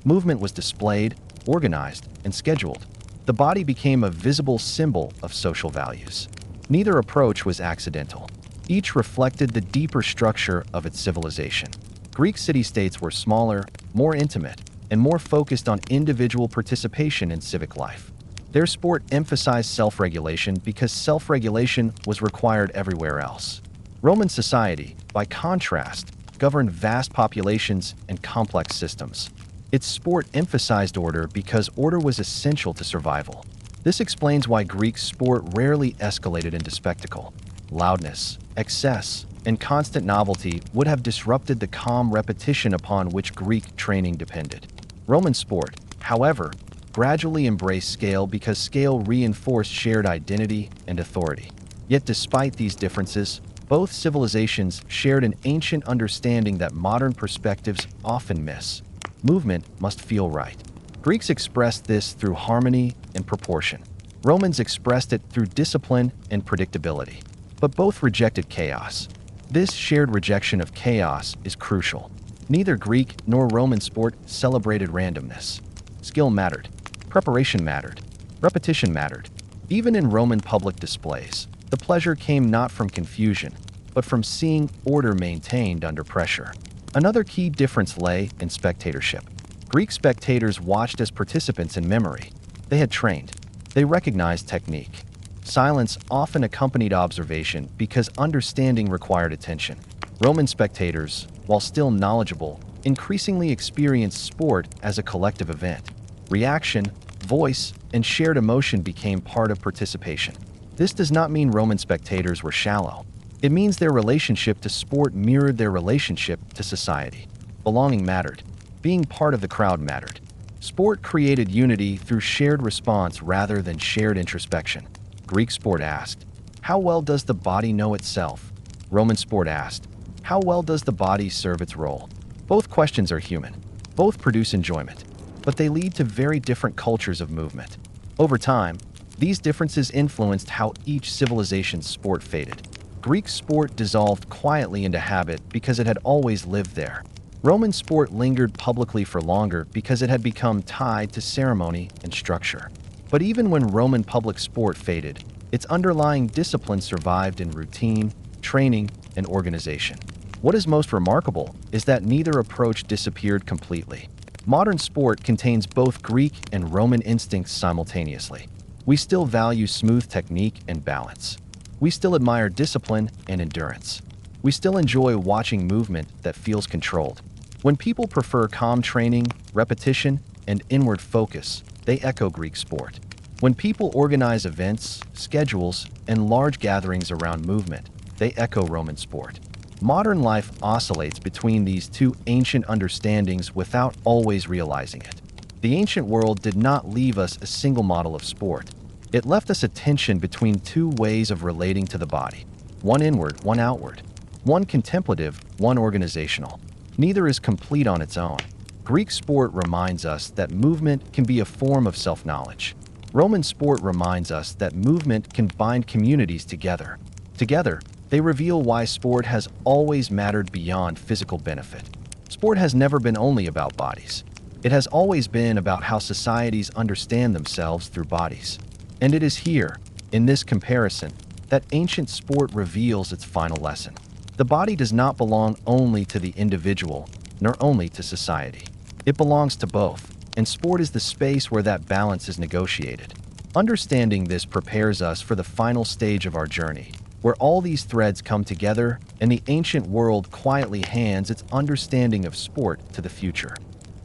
Movement was displayed, organized, and scheduled. The body became a visible symbol of social values. Neither approach was accidental. Each reflected the deeper structure of its civilization. Greek city-states were smaller, more intimate, and more focused on individual participation in civic life. Their sport emphasized self-regulation because self-regulation was required everywhere else. Roman society, by contrast, governed vast populations and complex systems. Its sport emphasized order because order was essential to survival. This explains why Greek sport rarely escalated into spectacle. Loudness, excess, and constant novelty would have disrupted the calm repetition upon which Greek training depended. Roman sport, however, gradually embraced scale because scale reinforced shared identity and authority. Yet despite these differences, both civilizations shared an ancient understanding that modern perspectives often miss. Movement must feel right. Greeks expressed this through harmony and proportion. Romans expressed it through discipline and predictability. But both rejected chaos. This shared rejection of chaos is crucial. Neither Greek nor Roman sport celebrated randomness. Skill mattered. Preparation mattered. Repetition mattered. Even in Roman public displays, the pleasure came not from confusion, but from seeing order maintained under pressure. Another key difference lay in spectatorship. Greek spectators watched as participants in memory. They had trained. They recognized technique. Silence often accompanied observation because understanding required attention. Roman spectators, while still knowledgeable, increasingly experienced sport as a collective event. Reaction, voice, and shared emotion became part of participation. This does not mean Roman spectators were shallow. It means their relationship to sport mirrored their relationship to society. Belonging mattered. Being part of the crowd mattered. Sport created unity through shared response rather than shared introspection. Greek sport asked, "How well does the body know itself?" Roman sport asked, "How well does the body serve its role?" Both questions are human. Both produce enjoyment, but they lead to very different cultures of movement. Over time, these differences influenced how each civilization's sport faded. Greek sport dissolved quietly into habit because it had always lived there. Roman sport lingered publicly for longer because it had become tied to ceremony and structure. But even when Roman public sport faded, its underlying discipline survived in routine, training, and organization. What is most remarkable is that neither approach disappeared completely. Modern sport contains both Greek and Roman instincts simultaneously. We still value smooth technique and balance. We still admire discipline and endurance. We still enjoy watching movement that feels controlled. When people prefer calm training, repetition, and inward focus, they echo Greek sport. When people organize events, schedules, and large gatherings around movement, they echo Roman sport. Modern life oscillates between these two ancient understandings without always realizing it. The ancient world did not leave us a single model of sport. It left us a tension between two ways of relating to the body. One inward, one outward. One contemplative, one organizational. Neither is complete on its own. Greek sport reminds us that movement can be a form of self-knowledge. Roman sport reminds us that movement can bind communities together. Together, they reveal why sport has always mattered beyond physical benefit. Sport has never been only about bodies. It has always been about how societies understand themselves through bodies. And it is here, in this comparison, that ancient sport reveals its final lesson. The body does not belong only to the individual, nor only to society. It belongs to both, and sport is the space where that balance is negotiated. Understanding this prepares us for the final stage of our journey, where all these threads come together and the ancient world quietly hands its understanding of sport to the future.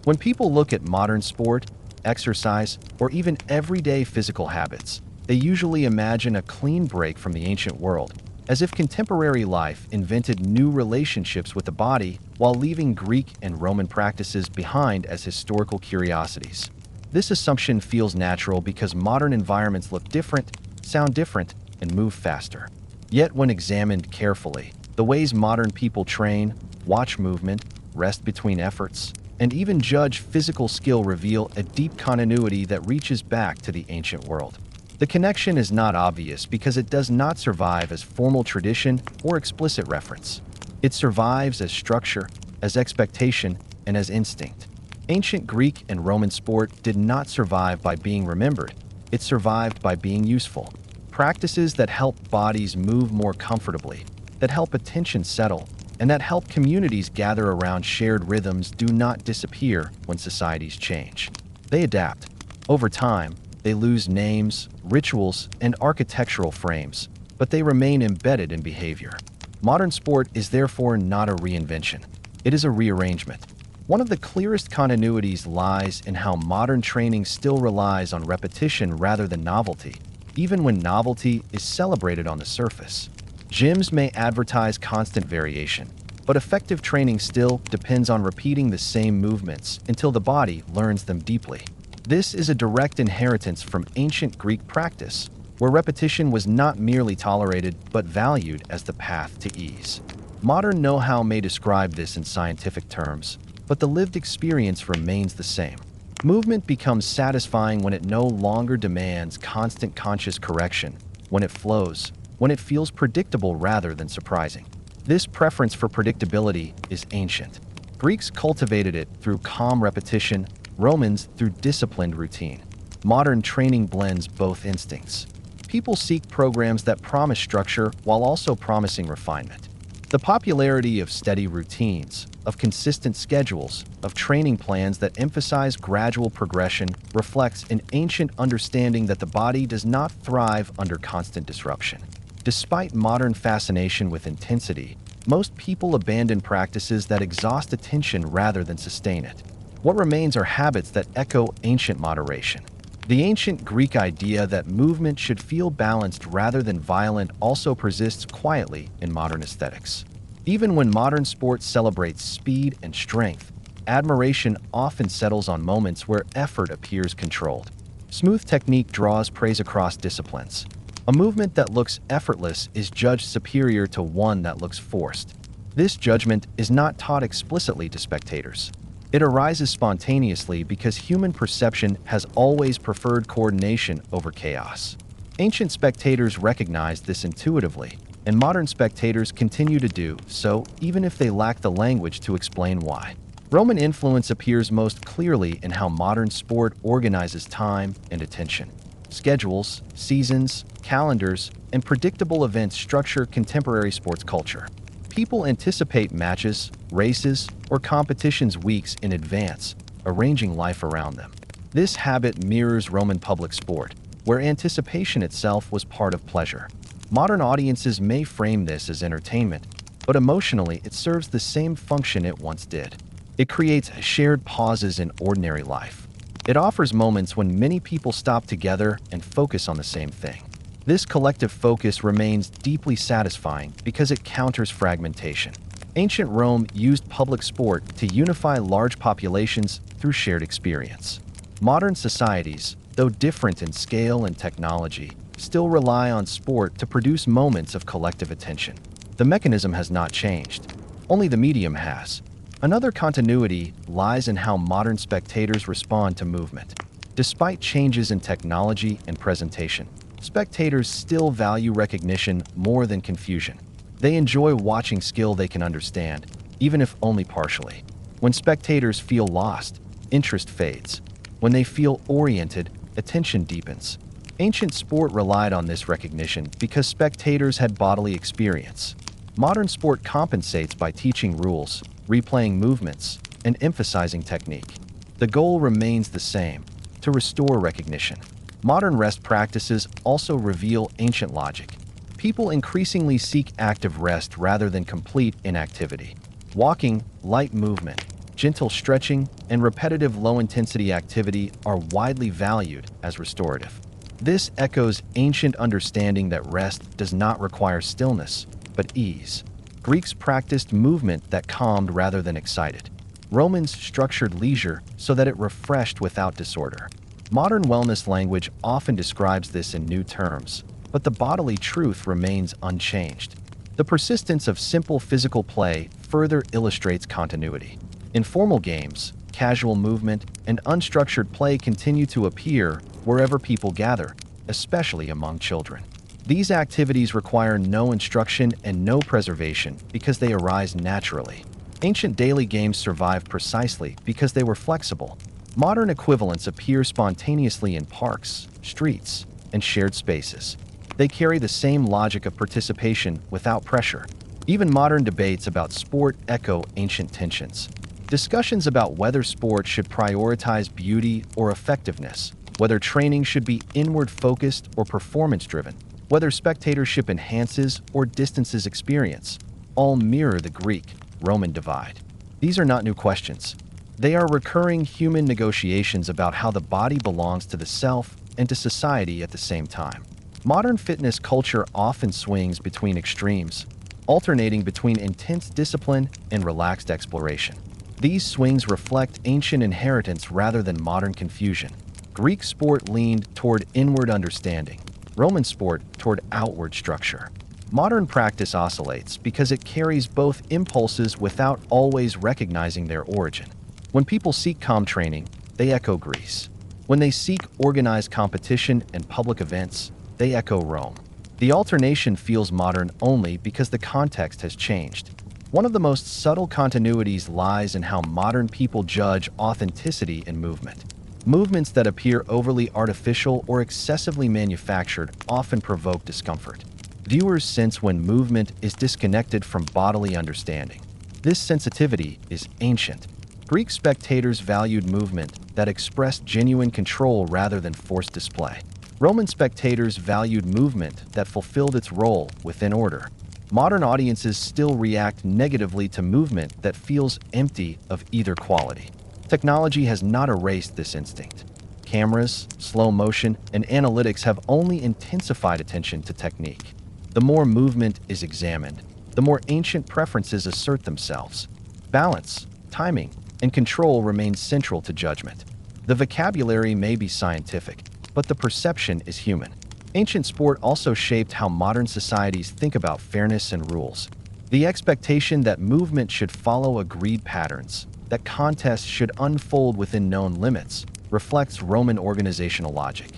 When people look at modern sport, exercise, or even everyday physical habits, they usually imagine a clean break from the ancient world, as if contemporary life invented new relationships with the body while leaving Greek and Roman practices behind as historical curiosities. This assumption feels natural because modern environments look different, sound different, and move faster. Yet when examined carefully, the ways modern people train, watch movement, rest between efforts, and even judge physical skill reveal a deep continuity that reaches back to the ancient world. The connection is not obvious because it does not survive as formal tradition or explicit reference. It survives as structure, as expectation, and as instinct. Ancient Greek and Roman sport did not survive by being remembered. It survived by being useful. Practices that help bodies move more comfortably, that help attention settle, and that help communities gather around shared rhythms do not disappear when societies change. They adapt. Over time, they lose names, rituals, and architectural frames, but they remain embedded in behavior. Modern sport is therefore not a reinvention. It is a rearrangement. One of the clearest continuities lies in how modern training still relies on repetition rather than novelty, even when novelty is celebrated on the surface. Gyms may advertise constant variation, but effective training still depends on repeating the same movements until the body learns them deeply. This is a direct inheritance from ancient Greek practice, where repetition was not merely tolerated but valued as the path to ease. Modern know-how may describe this in scientific terms, but the lived experience remains the same. Movement becomes satisfying when it no longer demands constant conscious correction, when it flows, when it feels predictable rather than surprising. This preference for predictability is ancient. Greeks cultivated it through calm repetition, Romans through disciplined routine. Modern training blends both instincts. People seek programs that promise structure while also promising refinement. The popularity of steady routines, of consistent schedules, of training plans that emphasize gradual progression reflects an ancient understanding that the body does not thrive under constant disruption. Despite modern fascination with intensity, most people abandon practices that exhaust attention rather than sustain it. What remains are habits that echo ancient moderation. The ancient Greek idea that movement should feel balanced rather than violent also persists quietly in modern aesthetics. Even when modern sports celebrate speed and strength, admiration often settles on moments where effort appears controlled. Smooth technique draws praise across disciplines. A movement that looks effortless is judged superior to one that looks forced. This judgment is not taught explicitly to spectators. It arises spontaneously because human perception has always preferred coordination over chaos. Ancient spectators recognized this intuitively, and modern spectators continue to do so even if they lack the language to explain why. Roman influence appears most clearly in how modern sport organizes time and attention. Schedules, seasons, calendars, and predictable events structure contemporary sports culture. People anticipate matches, races, or competitions weeks in advance, arranging life around them. This habit mirrors Roman public sport, where anticipation itself was part of pleasure. Modern audiences may frame this as entertainment, but emotionally it serves the same function it once did. It creates shared pauses in ordinary life. It offers moments when many people stop together and focus on the same thing. This collective focus remains deeply satisfying because it counters fragmentation. Ancient Rome used public sport to unify large populations through shared experience. Modern societies, though different in scale and technology, still rely on sport to produce moments of collective attention. The mechanism has not changed. Only the medium has. Another continuity lies in how modern spectators respond to movement. Despite changes in technology and presentation, spectators still value recognition more than confusion. They enjoy watching skill they can understand, even if only partially. When spectators feel lost, interest fades. When they feel oriented, attention deepens. Ancient sport relied on this recognition because spectators had bodily experience. Modern sport compensates by teaching rules, replaying movements, and emphasizing technique. The goal remains the same: to restore recognition. Modern rest practices also reveal ancient logic. People increasingly seek active rest rather than complete inactivity. Walking, light movement, gentle stretching, and repetitive low-intensity activity are widely valued as restorative. This echoes ancient understanding that rest does not require stillness, but ease. Greeks practiced movement that calmed rather than excited. Romans structured leisure so that it refreshed without disorder. Modern wellness language often describes this in new terms, but the bodily truth remains unchanged. The persistence of simple physical play further illustrates continuity. In formal games, casual movement and unstructured play continue to appear wherever people gather, especially among children. These activities require no instruction and no preservation because they arise naturally. Ancient daily games survive precisely because they were flexible. Modern equivalents appear spontaneously in parks, streets, and shared spaces. They carry the same logic of participation without pressure. Even modern debates about sport echo ancient tensions. Discussions about whether sport should prioritize beauty or effectiveness, whether training should be inward-focused or performance-driven, whether spectatorship enhances or distances experience, all mirror the Greek-Roman divide. These are not new questions. They are recurring human negotiations about how the body belongs to the self and to society at the same time. Modern fitness culture often swings between extremes, alternating between intense discipline and relaxed exploration. These swings reflect ancient inheritance rather than modern confusion. Greek sport leaned toward inward understanding, Roman sport toward outward structure. Modern practice oscillates because it carries both impulses without always recognizing their origin. When people seek calm training, they echo Greece. When they seek organized competition and public events, they echo Rome. The alternation feels modern only because the context has changed. One of the most subtle continuities lies in how modern people judge authenticity in movement. Movements that appear overly artificial or excessively manufactured often provoke discomfort. Viewers sense when movement is disconnected from bodily understanding. This sensitivity is ancient. Greek spectators valued movement that expressed genuine control rather than forced display. Roman spectators valued movement that fulfilled its role within order. Modern audiences still react negatively to movement that feels empty of either quality. Technology has not erased this instinct. Cameras, slow motion, and analytics have only intensified attention to technique. The more movement is examined, the more ancient preferences assert themselves. Balance, timing, and control remain central to judgment. The vocabulary may be scientific, but the perception is human. Ancient sport also shaped how modern societies think about fairness and rules. The expectation that movement should follow agreed patterns, that contests should unfold within known limits, reflects Roman organizational logic.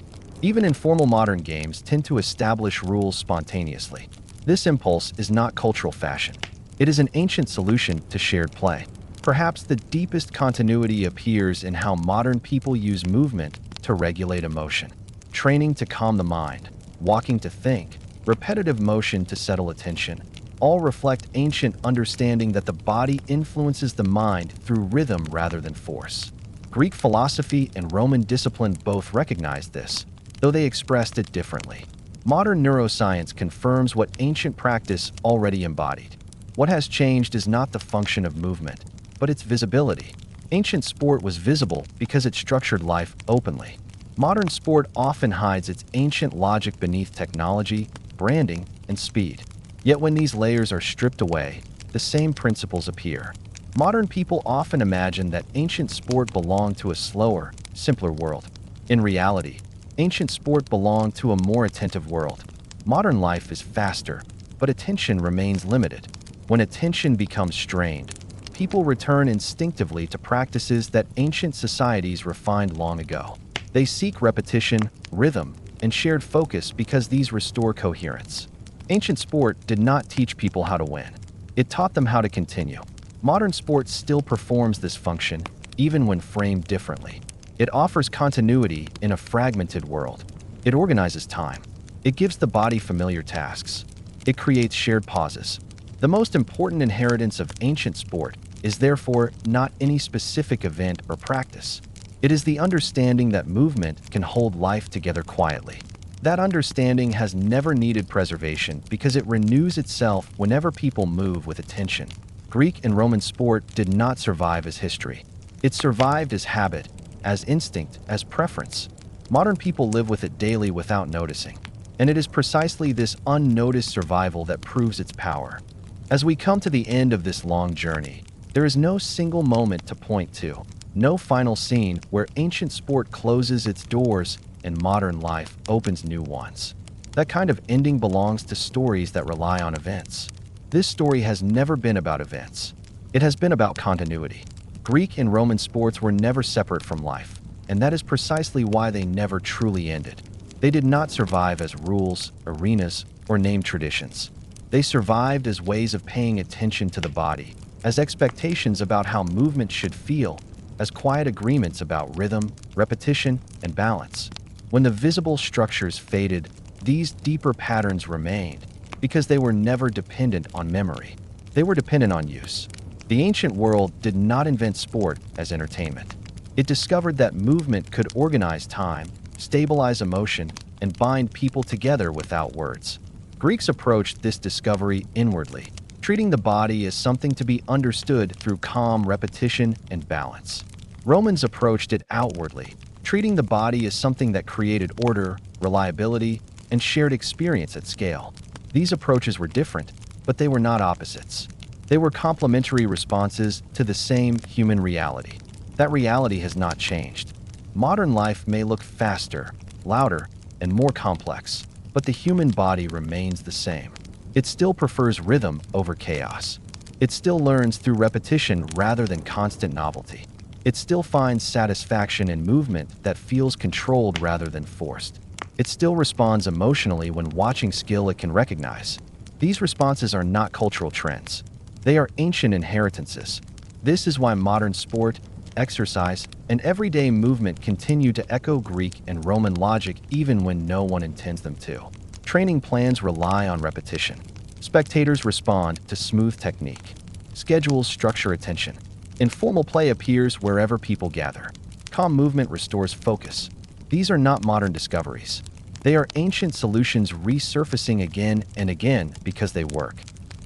Even informal modern games tend to establish rules spontaneously. This impulse is not cultural fashion. It is an ancient solution to shared play. Perhaps the deepest continuity appears in how modern people use movement to regulate emotion. Training to calm the mind, walking to think, repetitive motion to settle attention, all reflect ancient understanding that the body influences the mind through rhythm rather than force. Greek philosophy and Roman discipline both recognized this, though they expressed it differently. Modern neuroscience confirms what ancient practice already embodied. What has changed is not the function of movement, but its visibility. Ancient sport was visible because it structured life openly. Modern sport often hides its ancient logic beneath technology, branding, and speed. Yet when these layers are stripped away, the same principles appear. Modern people often imagine that ancient sport belonged to a slower, simpler world. In reality, ancient sport belonged to a more attentive world. Modern life is faster, but attention remains limited. When attention becomes strained, people return instinctively to practices that ancient societies refined long ago. They seek repetition, rhythm, and shared focus because these restore coherence. Ancient sport did not teach people how to win. It taught them how to continue. Modern sport still performs this function, even when framed differently. It offers continuity in a fragmented world. It organizes time. It gives the body familiar tasks. It creates shared pauses. The most important inheritance of ancient sport is therefore not any specific event or practice. It is the understanding that movement can hold life together quietly. That understanding has never needed preservation because it renews itself whenever people move with attention. Greek and Roman sport did not survive as history. It survived as habit, as instinct, as preference. Modern people live with it daily without noticing. And it is precisely this unnoticed survival that proves its power. As we come to the end of this long journey, there is no single moment to point to, no final scene where ancient sport closes its doors and modern life opens new ones. That kind of ending belongs to stories that rely on events. This story has never been about events. It has been about continuity. Greek and Roman sports were never separate from life, and that is precisely why they never truly ended. They did not survive as rules, arenas, or named traditions. They survived as ways of paying attention to the body, as expectations about how movement should feel, as quiet agreements about rhythm, repetition, and balance. When the visible structures faded, These deeper patterns remained because they were never dependent on memory. They were dependent on use. The ancient world did not invent sport as entertainment. It discovered that movement could organize time, stabilize emotion, and bind people together without words. Greeks approached this discovery inwardly, treating the body as something to be understood through calm repetition and balance. Romans approached it outwardly, treating the body as something that created order, reliability, and shared experience at scale. These approaches were different, but they were not opposites. They were complementary responses to the same human reality. That reality has not changed. Modern life may look faster, louder, and more complex, but the human body remains the same. It still prefers rhythm over chaos. It still learns through repetition rather than constant novelty. It still finds satisfaction in movement that feels controlled rather than forced. It still responds emotionally when watching skill it can recognize. These responses are not cultural trends. They are ancient inheritances. This is why modern sport, exercise, and everyday movement continue to echo Greek and Roman logic even when no one intends them to. Training plans rely on repetition. Spectators respond to smooth technique. Schedules structure attention. Informal play appears wherever people gather. Calm movement restores focus. These are not modern discoveries. They are ancient solutions resurfacing again and again because they work.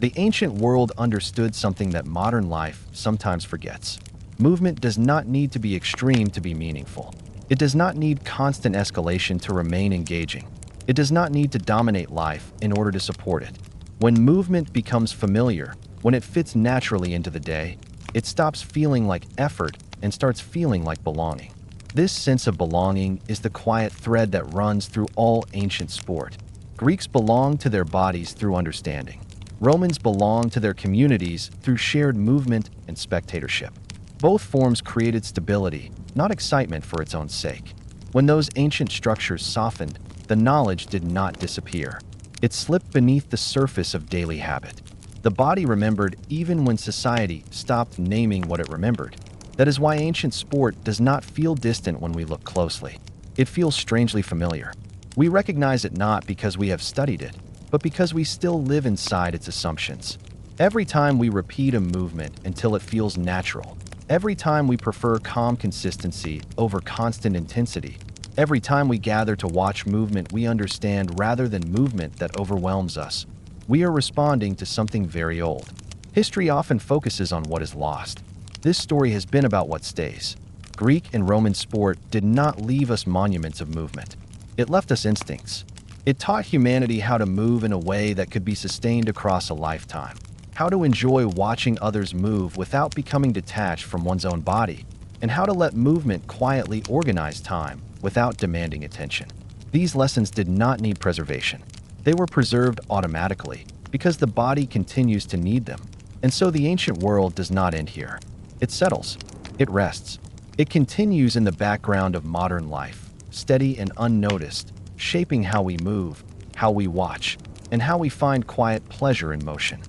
The ancient world understood something that modern life sometimes forgets. Movement does not need to be extreme to be meaningful. It does not need constant escalation to remain engaging. It does not need to dominate life in order to support it. When movement becomes familiar, when it fits naturally into the day, it stops feeling like effort and starts feeling like belonging. This sense of belonging is the quiet thread that runs through all ancient sport. Greeks belonged to their bodies through understanding. Romans belonged to their communities through shared movement and spectatorship. Both forms created stability, not excitement for its own sake. When those ancient structures softened, the knowledge did not disappear. It slipped beneath the surface of daily habit. The body remembered even when society stopped naming what it remembered. That is why ancient sport does not feel distant when we look closely. It feels strangely familiar. We recognize it not because we have studied it, but because we still live inside its assumptions. Every time we repeat a movement until it feels natural, every time we prefer calm consistency over constant intensity, every time we gather to watch movement we understand rather than movement that overwhelms us, we are responding to something very old. History often focuses on what is lost. This story has been about what stays. Greek and Roman sport did not leave us monuments of movement. It left us instincts. It taught humanity how to move in a way that could be sustained across a lifetime, how to enjoy watching others move without becoming detached from one's own body, and how to let movement quietly organize time without demanding attention. These lessons did not need preservation. They were preserved automatically because the body continues to need them. And so the ancient world does not end here. It settles. It rests. It continues in the background of modern life, steady and unnoticed, shaping how we move, how we watch, and how we find quiet pleasure in motion.